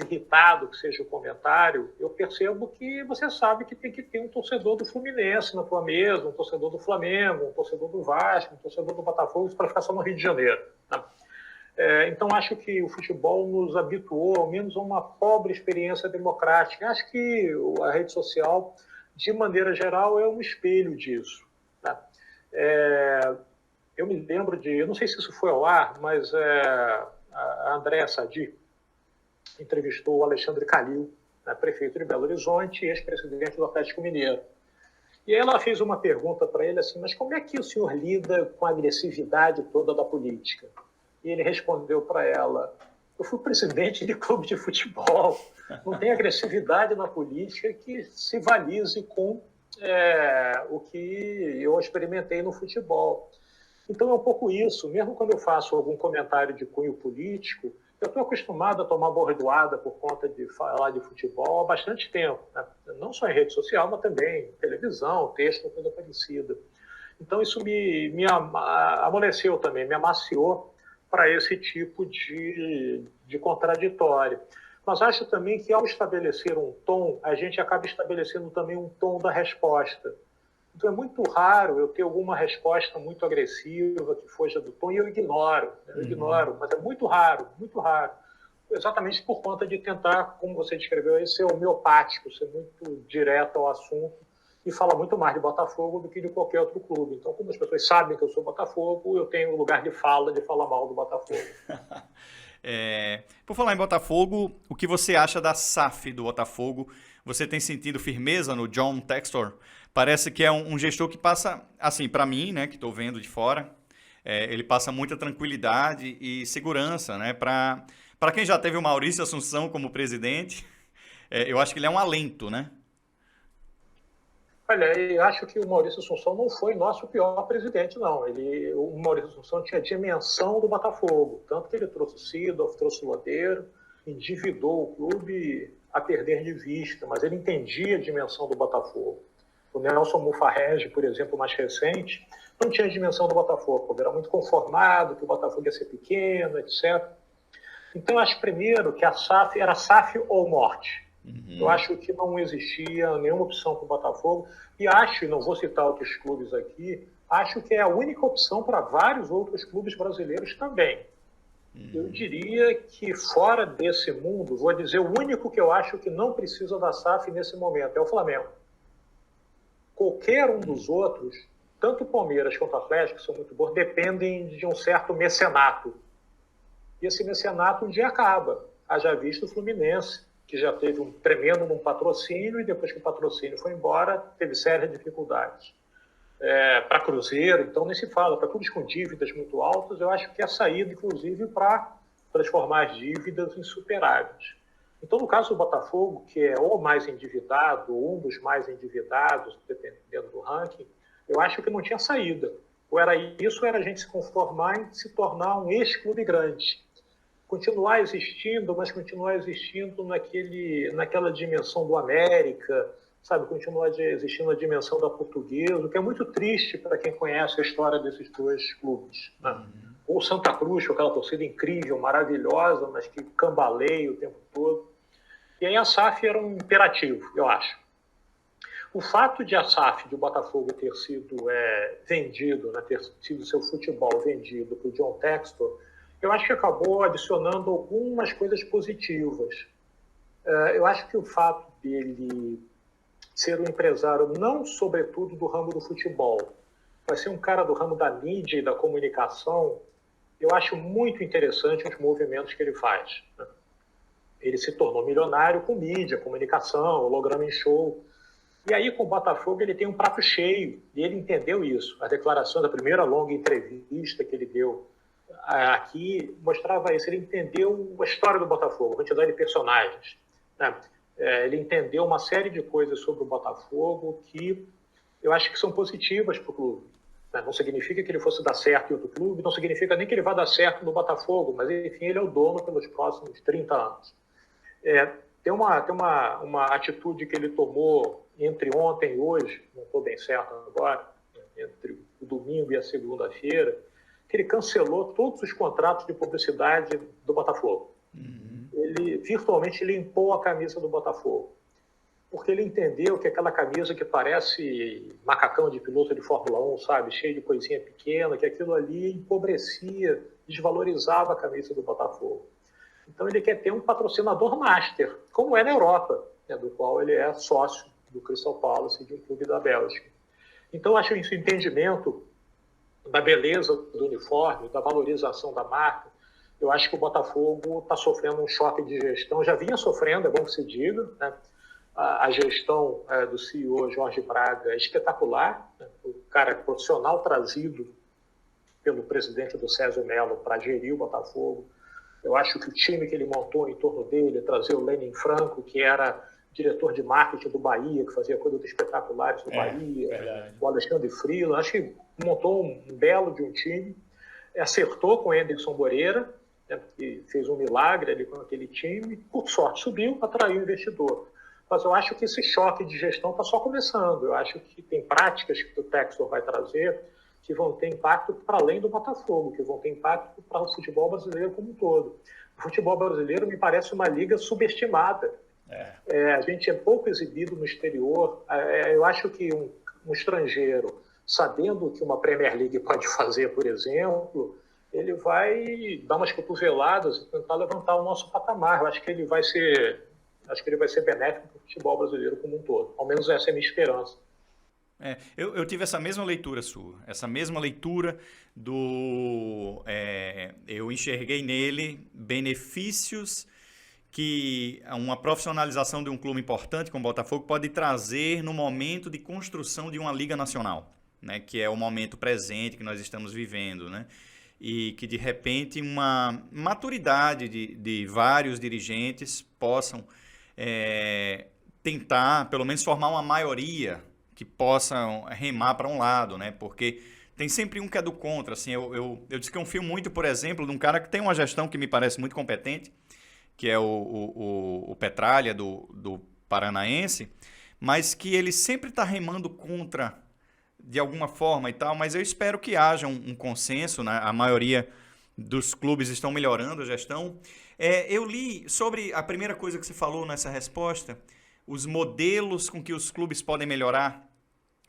irritado que seja o comentário, eu percebo que você sabe que tem que ter um torcedor do Fluminense na tua mesa, um torcedor do Flamengo, um torcedor do Vasco, um torcedor do Botafogo, para ficar só no Rio de Janeiro, né? Então, acho que o futebol nos habituou, ao menos, a uma pobre experiência democrática. Acho que a rede social, de maneira geral, é um espelho disso, né? Eu me lembro eu não sei se isso foi ao ar, mas a Andréa Sadi entrevistou o Alexandre Calil, né, prefeito de Belo Horizonte e ex-presidente do Atlético Mineiro. E aí ela fez uma pergunta para ele assim, mas como é que o senhor lida com a agressividade toda da política? E ele respondeu para ela, eu fui presidente de clube de futebol, não tem agressividade na política que se valise com o que eu experimentei no futebol. Então é um pouco isso, mesmo quando eu faço algum comentário de cunho político, Eu estou acostumado a tomar bordoada por conta de falar de futebol há bastante tempo, né? Não só em rede social, mas também em televisão, texto, coisa parecida. Então, isso me amoleceu também, me amaciou para esse tipo de contraditório. Mas acho também que, ao estabelecer um tom, a gente acaba estabelecendo também um tom da resposta. Então, é muito raro eu ter alguma resposta muito agressiva que fuja do tom, e eu ignoro, mas é muito raro, muito raro. Exatamente por conta de tentar, como você descreveu, ser homeopático, ser muito direto ao assunto, e fala muito mais de Botafogo do que de qualquer outro clube. Então, como as pessoas sabem que eu sou Botafogo, eu tenho um lugar de fala de falar mal do Botafogo. Por falar em Botafogo, o que você acha da SAF do Botafogo? Você tem sentido firmeza no John Textor? Parece que é um gestor que passa, assim, para mim, né, que estou vendo de fora, ele passa muita tranquilidade e segurança, né, para quem já teve o Maurício Assunção como presidente, eu acho que ele é um alento, né? Olha, eu acho que o Maurício Assunção não foi nosso pior presidente, não. O Maurício Assunção tinha a dimensão do Botafogo, tanto que ele trouxe o Seedorf, trouxe o Lodeiro, endividou o clube a perder de vista, mas ele entendia a dimensão do Botafogo. O Nelson Mufarrege, por exemplo, mais recente, não tinha a dimensão do Botafogo, era muito conformado que o Botafogo ia ser pequeno, etc. Então, eu acho primeiro que a SAF era SAF ou morte. Eu acho que não existia nenhuma opção para o Botafogo, e acho, e não vou citar outros clubes aqui, acho que é a única opção para vários outros clubes brasileiros também. Eu diria que fora desse mundo, vou dizer, o único que eu acho que não precisa da SAF nesse momento é o Flamengo. Qualquer um dos outros, tanto o Palmeiras quanto o Atlético, que são muito bons, dependem de um certo mecenato. E esse mecenato um dia acaba. Haja visto o Fluminense, que já teve um tremendo num patrocínio, e depois que o patrocínio foi embora, teve sérias dificuldades. Para Cruzeiro, então nem se fala, para clubes com dívidas muito altas, eu acho que é a saída, inclusive, para transformar as dívidas em superávites. Então, no caso do Botafogo, que é ou mais endividado, ou um dos mais endividados, dependendo do ranking, eu acho que não tinha saída. Ou era isso, ou era a gente se conformar em se tornar um ex-clube grande. Continuar existindo, mas continuar existindo naquela dimensão do América, sabe? Continuar existindo na dimensão da Portuguesa, o que é muito triste para quem conhece a história desses dois clubes, né? Ou Santa Cruz, com aquela torcida incrível, maravilhosa, mas que cambaleia o tempo todo. E aí a SAF era um imperativo, eu acho. O fato de a SAF de Botafogo ter sido vendido, né, ter sido seu futebol vendido para o John Textor, eu acho que acabou adicionando algumas coisas positivas. Eu acho que o fato dele ser um empresário, não sobretudo do ramo do futebol, mas ser um cara do ramo da mídia e da comunicação, eu acho muito interessante os movimentos que ele faz. Ele se tornou milionário com mídia, comunicação, holograma em show. E aí, com o Botafogo, ele tem um prato cheio, e ele entendeu isso. A declaração da primeira longa entrevista que ele deu aqui mostrava isso. Ele entendeu a história do Botafogo, a quantidade de personagens, né? Ele entendeu uma série de coisas sobre o Botafogo que eu acho que são positivas para o clube. Não significa que ele fosse dar certo em outro clube, não significa nem que ele vá dar certo no Botafogo, mas, enfim, ele é o dono pelos próximos 30 anos. Tem uma atitude que ele tomou entre ontem e hoje, não estou bem certo agora, entre o domingo e a segunda-feira, que ele cancelou todos os contratos de publicidade do Botafogo. Ele virtualmente limpou a camisa do Botafogo, porque ele entendeu que aquela camisa que parece macacão de piloto de Fórmula 1, sabe, cheio de coisinha pequena, que aquilo ali empobrecia, desvalorizava a camisa do Botafogo. Então ele quer ter um patrocinador master, como é na Europa, né, do qual ele é sócio do Crystal Palace, de um clube da Bélgica. Então acho isso entendimento da beleza do uniforme, da valorização da marca. Eu acho que o Botafogo está sofrendo um choque de gestão, já vinha sofrendo, é bom que se diga, né? A gestão do CEO Jorge Braga é espetacular, né? O cara profissional trazido pelo presidente do César Melo para gerir o Botafogo. Eu acho que o time que ele montou em torno dele, trazer o Lenin Franco, que era diretor de marketing do Bahia, que fazia coisas espetaculares do Bahia, verdade. O Alexandre Frila, acho que montou um belo de um time, acertou com o Anderson Moreira, né, que fez um milagre ali com aquele time, por sorte subiu, atraiu investidor. Mas eu acho que esse choque de gestão está só começando. Eu acho que tem práticas que o Textor vai trazer que vão ter impacto para além do Botafogo, que vão ter impacto para o futebol brasileiro como um todo. O futebol brasileiro me parece uma liga subestimada. A gente é pouco exibido no exterior. Eu acho que um estrangeiro, sabendo o que uma Premier League pode fazer, por exemplo, ele vai dar umas cotoveladas e tentar levantar o nosso patamar. Eu acho que ele vai ser benéfico para o futebol brasileiro como um todo. Ao menos essa é a minha esperança. Eu tive essa mesma leitura sua, essa mesma leitura eu enxerguei nele benefícios que uma profissionalização de um clube importante como o Botafogo pode trazer no momento de construção de uma liga nacional, né, que é o momento presente que nós estamos vivendo, né, e que de repente uma maturidade de vários dirigentes possam tentar, pelo menos, formar uma maioria que possam remar para um lado, né? Porque tem sempre um que é do contra. Assim, eu desconfio muito, por exemplo, de um cara que tem uma gestão que me parece muito competente, que é o Petralha, do Paranaense, mas que ele sempre está remando contra de alguma forma e tal, mas eu espero que haja um consenso, né? A maioria dos clubes estão melhorando a gestão. Eu li sobre a primeira coisa que você falou nessa resposta, os modelos com que os clubes podem melhorar,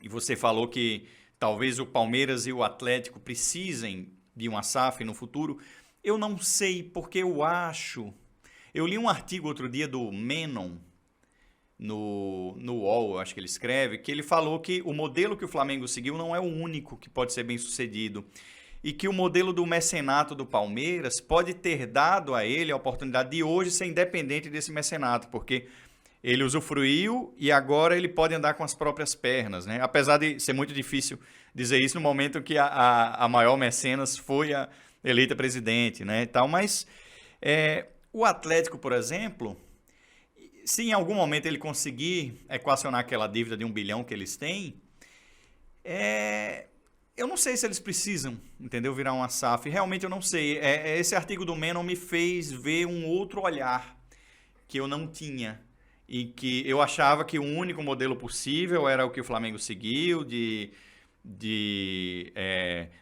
e você falou que talvez o Palmeiras e o Atlético precisem de uma SAF no futuro. Eu não sei, porque eu li um artigo outro dia do Menon, no UOL, acho que ele escreve, que ele falou que o modelo que o Flamengo seguiu não é o único que pode ser bem sucedido, e que o modelo do mecenato do Palmeiras pode ter dado a ele a oportunidade de hoje ser independente desse mecenato, porque ele usufruiu e agora ele pode andar com as próprias pernas, né? Apesar de ser muito difícil dizer isso no momento que a maior mecenas foi a eleita presidente, né? E tal, mas o Atlético, por exemplo, se em algum momento ele conseguir equacionar aquela dívida de 1 bilhão que eles têm, eu não sei se eles precisam, entendeu? Virar uma SAF. Realmente eu não sei. Esse artigo do Menon me fez ver um outro olhar que eu não tinha. E que eu achava que o único modelo possível era o que o Flamengo seguiu, de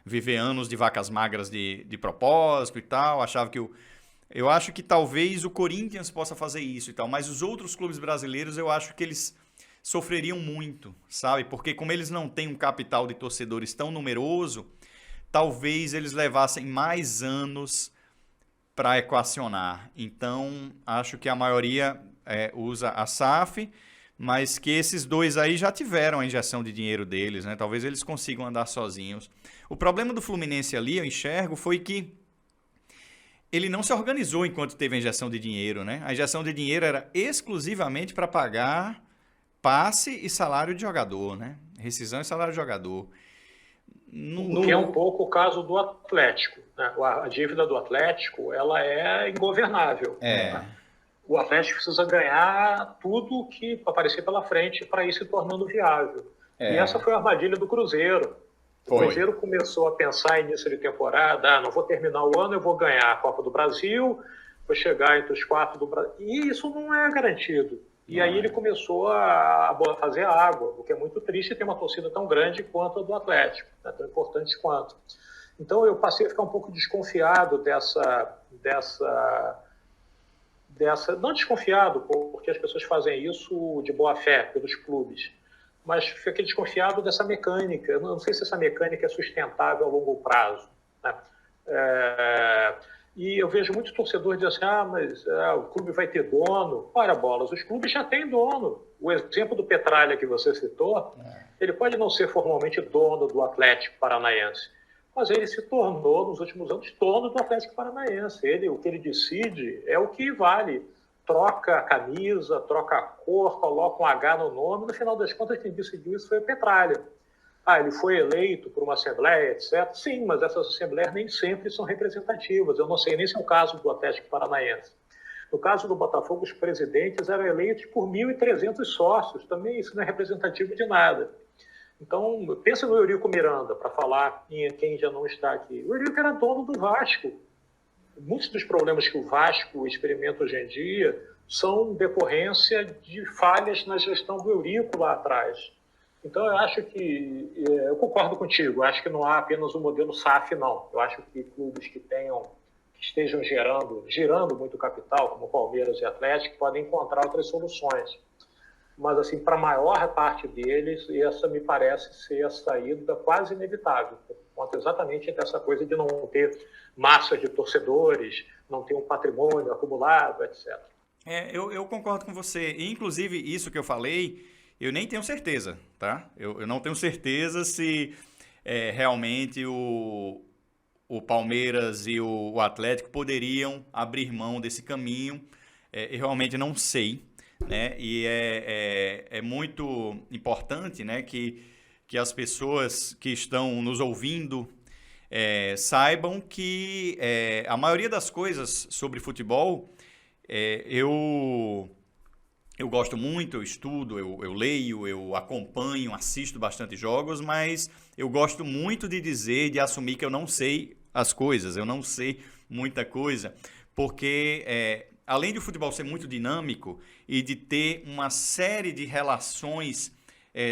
viver anos de vacas magras de propósito e tal. Eu acho que talvez o Corinthians possa fazer isso e tal, mas os outros clubes brasileiros eu acho que eles sofreriam muito, sabe? Porque como eles não têm um capital de torcedores tão numeroso, talvez eles levassem mais anos para equacionar. Então, acho que a maioria usa a SAF, mas que esses dois aí já tiveram a injeção de dinheiro deles, né? Talvez eles consigam andar sozinhos. O problema do Fluminense ali, eu enxergo, foi que ele não se organizou enquanto teve a injeção de dinheiro, né? A injeção de dinheiro era exclusivamente para pagar passe e salário de jogador, né? Rescisão e salário de jogador. Que é um pouco o caso do Atlético, né? A dívida do Atlético, ela é ingovernável. Né? O Atlético precisa ganhar tudo que aparecer pela frente para ir se tornando viável. E essa foi a armadilha do Cruzeiro. O Cruzeiro começou a pensar em início de temporada, não vou terminar o ano, eu vou ganhar a Copa do Brasil, vou chegar entre os 4 do Brasil. E isso não é garantido. E aí ele começou a fazer água, o que é muito triste ter uma torcida tão grande quanto a do Atlético, né, tão importante quanto. Então eu passei a ficar um pouco desconfiado não desconfiado, porque as pessoas fazem isso de boa fé pelos clubes, mas fiquei desconfiado dessa mecânica. Eu não sei se essa mecânica é sustentável a longo prazo, né? E eu vejo muitos torcedores dizendo assim, mas o clube vai ter dono. Ora, bolas, os clubes já têm dono. O exemplo do Petralha que você citou, ele pode não ser formalmente dono do Atlético Paranaense, mas ele se tornou, nos últimos anos, dono do Atlético Paranaense. O que ele decide é o que vale. Troca a camisa, troca a cor, coloca um H no nome. No final das contas, quem decidiu isso foi o Petralha. Ele foi eleito por uma assembleia, etc. Sim, mas essas assembleias nem sempre são representativas. Eu não sei nem se é o caso do Atlético Paranaense. No caso do Botafogo, os presidentes eram eleitos por 1.300 sócios. Também isso não é representativo de nada. Então, pensa no Eurico Miranda, para falar em quem já não está aqui. O Eurico era dono do Vasco. muitos dos problemas que o Vasco experimenta hoje em dia são decorrência de falhas na gestão do Eurico lá atrás. Então, eu acho que, eu concordo contigo, acho que não há apenas o modelo SAF, não. Eu acho que clubes que estejam girando muito capital, como Palmeiras e Atlético, podem encontrar outras soluções. Mas, assim, para a maior parte deles, essa me parece ser a saída quase inevitável, por conta exatamente dessa coisa de não ter massa de torcedores, não ter um patrimônio acumulado, etc. Eu concordo com você. E, inclusive, isso que eu falei, eu nem tenho certeza, tá? Eu não tenho certeza se realmente o Palmeiras e o Atlético poderiam abrir mão desse caminho. Eu realmente não sei, né? E é muito importante, né, que as pessoas que estão nos ouvindo saibam que a maioria das coisas sobre futebol eu gosto muito, eu estudo, eu leio, eu acompanho, assisto bastante jogos, mas eu gosto muito de dizer, de assumir que eu não sei as coisas, eu não sei muita coisa, porque além de o futebol ser muito dinâmico e de ter uma série de relações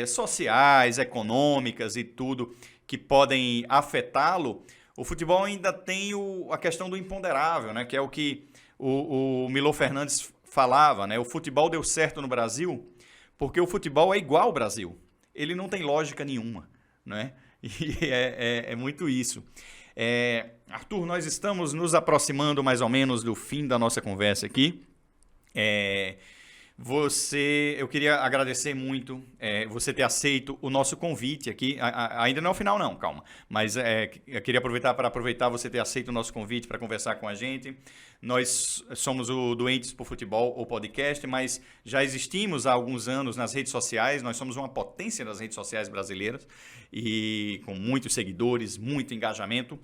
sociais, econômicas e tudo que podem afetá-lo, o futebol ainda tem a questão do imponderável, né? Que é o que o Milor Fernandes falava, né? O futebol deu certo no Brasil porque o futebol é igual ao Brasil. Ele não tem lógica nenhuma, né? E é muito isso. Arthur, nós estamos nos aproximando mais ou menos do fim da nossa conversa aqui. Eu queria agradecer muito você ter aceito o nosso convite aqui. Ainda não é o final, não, calma. Mas eu queria aproveitar você ter aceito o nosso convite para conversar com a gente. Nós somos o Doentes por Futebol, o podcast, mas já existimos há alguns anos nas redes sociais. Nós somos uma potência nas redes sociais brasileiras e com muitos seguidores, muito engajamento.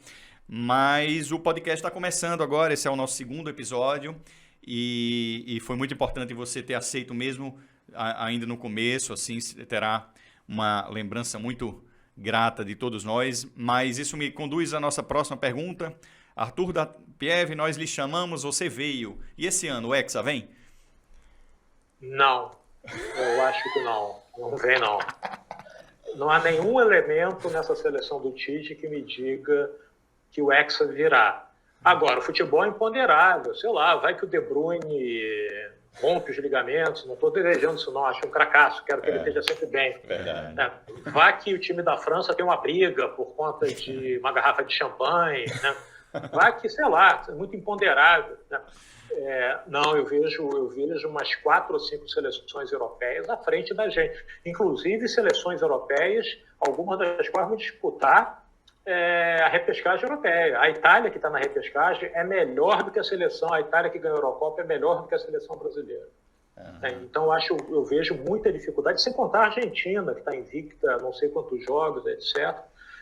Mas o podcast está começando agora, esse é o nosso segundo episódio. E foi muito importante você ter aceito mesmo ainda no começo, assim terá uma lembrança muito grata de todos nós, mas isso me conduz à nossa próxima pergunta. Arthur da Pieve, nós lhe chamamos, você veio, e esse ano o Hexa vem? Não, eu acho que não vem não. Não há nenhum elemento nessa seleção do Tite que me diga que o Hexa virá. Agora, o futebol é imponderável, sei lá, vai que o De Bruyne rompe os ligamentos, não estou desejando isso não, acho um cracaço, quero que ele esteja sempre bem. Verdade. Vai que o time da França tem uma briga por conta de uma garrafa de champanhe, né? Vai que, sei lá, é muito imponderável, né? Não, eu vejo umas 4 ou 5 seleções europeias à frente da gente, inclusive seleções europeias, algumas das quais vão disputar a repescagem europeia. A Itália, que está na repescagem, é melhor do que a seleção. A Itália que ganhou a Eurocopa é melhor do que a seleção brasileira. Então, eu vejo muita dificuldade, sem contar a Argentina, que está invicta, não sei quantos jogos, etc.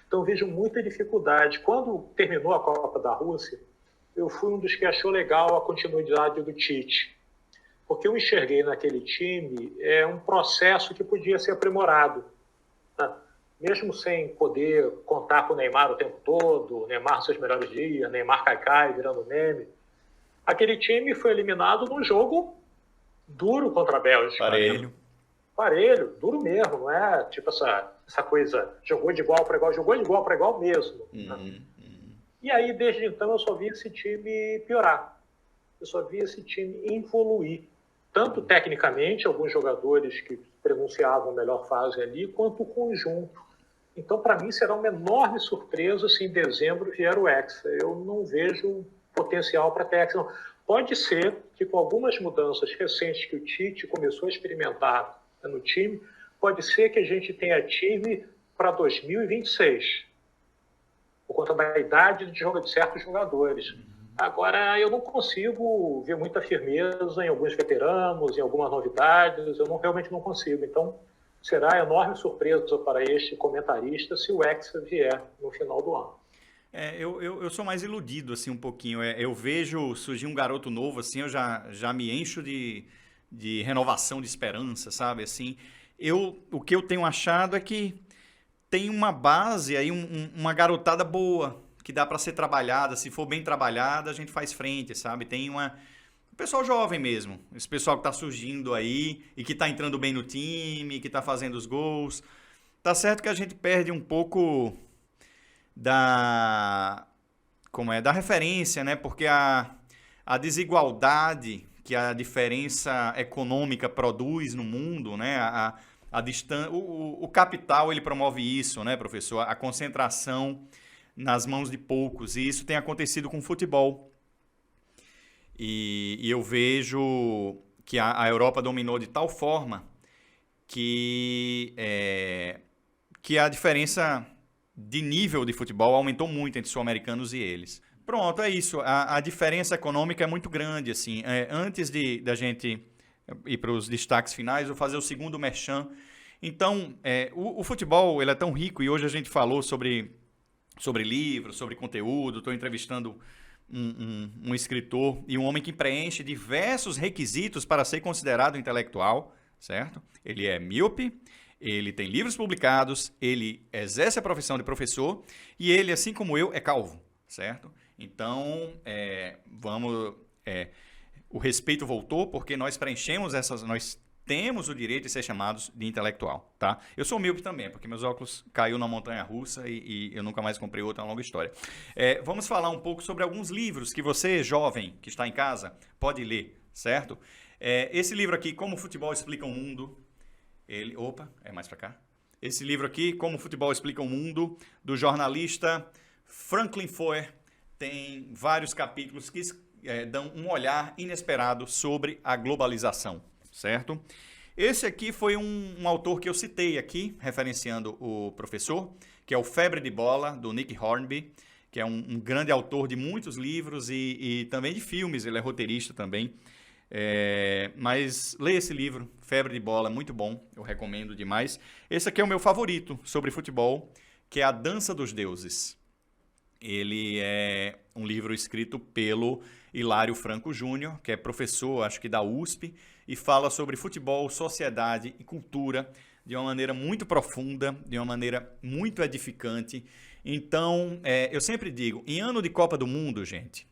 Então, eu vejo muita dificuldade. Quando terminou a Copa da Rússia, eu fui um dos que achou legal a continuidade do Tite. Porque eu enxerguei naquele time um processo que podia ser aprimorado, né? Mesmo sem poder contar com o Neymar o tempo todo, Neymar nos seus melhores dias, Neymar cai virando meme, aquele time foi eliminado num jogo duro contra a Bélgica. Parelho, duro mesmo, não é tipo essa coisa, jogou de igual para igual, jogou de igual para igual mesmo. Né? E aí, desde então, eu só vi esse time piorar. Eu só vi esse time evoluir. Tanto tecnicamente, alguns jogadores que pronunciavam melhor fase ali, quanto o conjunto. Então, para mim, será uma enorme surpresa se em dezembro vier o Hexa. Eu não vejo potencial para ter Hexa, não. Pode ser que com algumas mudanças recentes que o Tite começou a experimentar no time, pode ser que a gente tenha time para 2026, por conta da idade de jogo de certos jogadores. Agora, eu não consigo ver muita firmeza em alguns veteranos, em algumas novidades, realmente não consigo. Então, será enorme surpresa para este comentarista se o Hexa vier no final do ano. Eu sou mais iludido assim um pouquinho. Eu vejo surgir um garoto novo, assim, eu já me encho de renovação de esperança, sabe? Assim, o que eu tenho achado é que tem uma base aí, uma garotada boa, que dá para ser trabalhada. Se for bem trabalhada, a gente faz frente, sabe? Tem o pessoal jovem mesmo, esse pessoal que está surgindo aí e que está entrando bem no time, que está fazendo os gols. Tá certo que a gente perde um pouco da referência, né? Porque a desigualdade que a diferença econômica produz no mundo, né? O capital, ele promove isso, né, professor? A concentração nas mãos de poucos. E isso tem acontecido com o futebol. E eu vejo que a Europa dominou de tal forma que a diferença de nível de futebol aumentou muito entre sul-americanos e eles. Pronto, é isso. A diferença econômica é muito grande, assim. Antes da gente ir para os destaques finais, eu vou fazer o segundo merchan. Então, o futebol ele é tão rico, e hoje a gente falou sobre livros, sobre conteúdo. Estou entrevistando um escritor e um homem que preenche diversos requisitos para ser considerado intelectual, certo? Ele é míope, ele tem livros publicados, ele exerce a profissão de professor e ele, assim como eu, é calvo, certo? Então, o respeito voltou porque nós preenchemos nós temos o direito de ser chamados de intelectual, tá? Eu sou míope também, porque meus óculos caiu na montanha-russa e eu nunca mais comprei outro, é uma longa história. Vamos falar um pouco sobre alguns livros que você, jovem, que está em casa, pode ler, certo? Esse livro aqui, Como o Futebol Explica o Mundo, mais pra cá. Esse livro aqui, Como o Futebol Explica o Mundo, do jornalista Franklin Foer, tem vários capítulos que dão um olhar inesperado sobre a globalização, certo? Esse aqui foi um autor que eu citei aqui, referenciando o professor, que é o Febre de Bola, do Nick Hornby, que é um grande autor de muitos livros e também de filmes, ele é roteirista também. Mas leia esse livro, Febre de Bola, muito bom, eu recomendo demais. Esse aqui é o meu favorito sobre futebol, que é A Dança dos Deuses. Ele é um livro escrito pelo Hilário Franco Júnior, que é professor, acho que da USP, e fala sobre futebol, sociedade e cultura de uma maneira muito profunda, de uma maneira muito edificante. Então, eu sempre digo, em ano de Copa do Mundo, gente,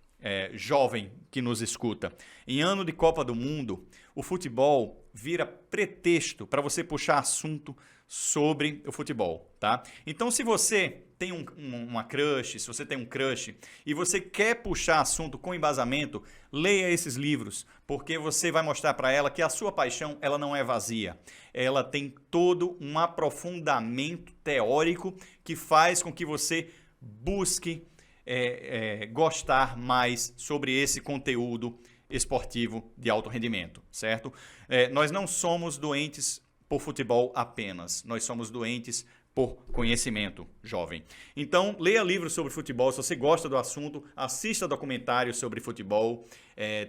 jovem que nos escuta, em ano de Copa do Mundo, o futebol vira pretexto para você puxar assunto sobre o futebol, tá? Então, se você tem uma crush, se você tem um crush e você quer puxar assunto com embasamento, leia esses livros, porque você vai mostrar para ela que a sua paixão, ela não é vazia. Ela tem todo um aprofundamento teórico que faz com que você busque gostar mais sobre esse conteúdo esportivo de alto rendimento, certo? Nós não somos doentes por futebol apenas, nós somos doentes por conhecimento, jovem. Então, leia livros sobre futebol, se você gosta do assunto, assista documentários sobre futebol,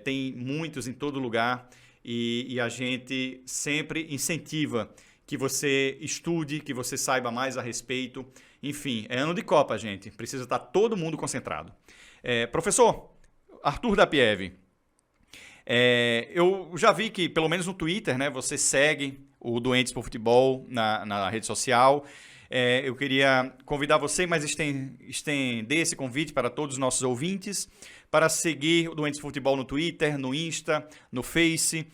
tem muitos em todo lugar e a gente sempre incentiva que você estude, que você saiba mais a respeito. Enfim, é ano de Copa, gente, precisa estar todo mundo concentrado. Professor Arthur da Pieve, eu já vi que, pelo menos no Twitter, né, você segue o Doentes por Futebol na rede social. Eu queria convidar você, mas estender esse convite para todos os nossos ouvintes, para seguir o Doentes por Futebol no Twitter, no Insta, no Face.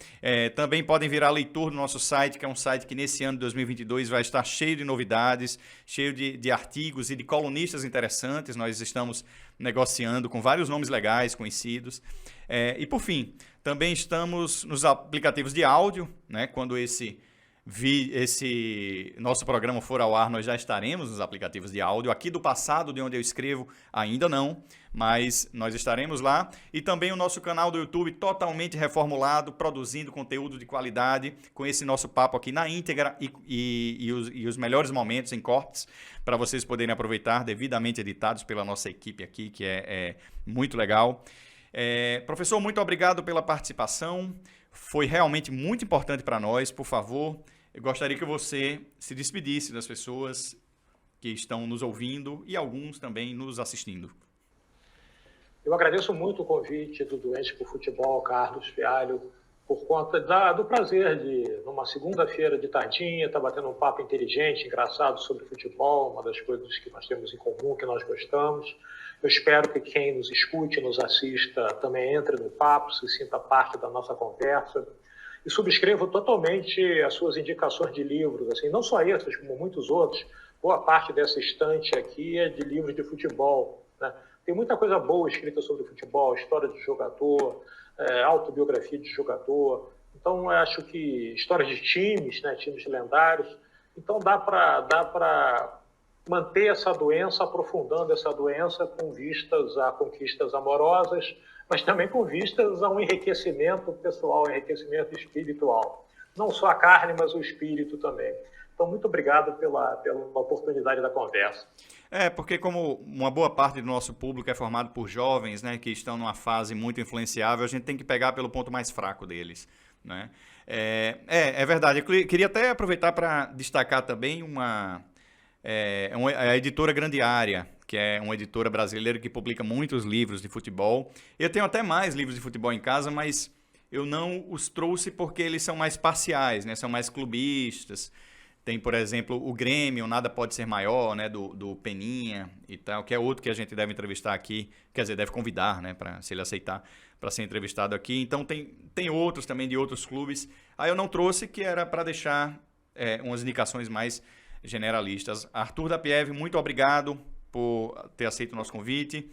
Também podem virar leitor do nosso site, que é um site que nesse ano de 2022 vai estar cheio de novidades, cheio de artigos e de colunistas interessantes. Nós estamos negociando com vários nomes legais, conhecidos. E por fim, também estamos nos aplicativos de áudio, né? Quando esse nosso programa for ao ar, nós já estaremos nos aplicativos de áudio. Aqui do passado, de onde eu escrevo, ainda não, mas nós estaremos lá. E também o nosso canal do YouTube totalmente reformulado, produzindo conteúdo de qualidade, com esse nosso papo aqui na íntegra e os melhores momentos em cortes, para vocês poderem aproveitar, devidamente editados pela nossa equipe aqui, que é muito legal. Professor, muito obrigado pela participação. Foi realmente muito importante para nós. Por favor, eu gostaria que você se despedisse das pessoas que estão nos ouvindo e alguns também nos assistindo. Eu agradeço muito o convite do Doentes por Futebol, Carlos Fialho. por conta do prazer de, numa segunda-feira de tardinha, estar batendo um papo inteligente, engraçado sobre futebol, uma das coisas que nós temos em comum, que nós gostamos. Eu espero que quem nos escute, nos assista, também entre no papo, se sinta parte da nossa conversa. E subscrevo totalmente as suas indicações de livros, assim, não só esses, como muitos outros. Boa parte dessa estante aqui é de livros de futebol, né? Tem muita coisa boa escrita sobre futebol, história de jogador, autobiografia de jogador. Então, eu acho que histórias de times, né, times lendários. Então, dá para manter essa doença, aprofundando essa doença com vistas a conquistas amorosas, mas também com vistas a um enriquecimento pessoal, enriquecimento espiritual. Não só a carne, mas o espírito também. Então, muito obrigado pela oportunidade da conversa. Porque como uma boa parte do nosso público é formado por jovens, né, que estão numa fase muito influenciável, a gente tem que pegar pelo ponto mais fraco deles, né? É verdade. Eu queria até aproveitar para destacar também a editora Grande Área, que é uma editora brasileira que publica muitos livros de futebol. Eu tenho até mais livros de futebol em casa, mas eu não os trouxe porque eles são mais parciais, né? São mais clubistas. Tem, por exemplo, o Grêmio, Nada Pode Ser Maior, né, do Peninha e tal, que é outro que a gente deve entrevistar aqui, quer dizer, deve convidar, né, se ele aceitar, para ser entrevistado aqui. Então, tem outros também de outros clubes. Aí eu não trouxe, que era para deixar umas indicações mais generalistas. Arthur da Pieve, muito obrigado por ter aceito o nosso convite.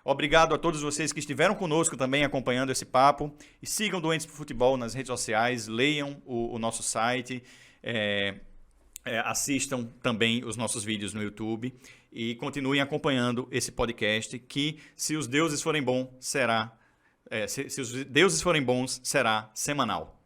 Obrigado a todos vocês que estiveram conosco também acompanhando esse papo. E sigam Doentes por Futebol nas redes sociais, leiam o nosso site, assistam também os nossos vídeos no YouTube e continuem acompanhando esse podcast que, se os deuses forem bons, será semanal.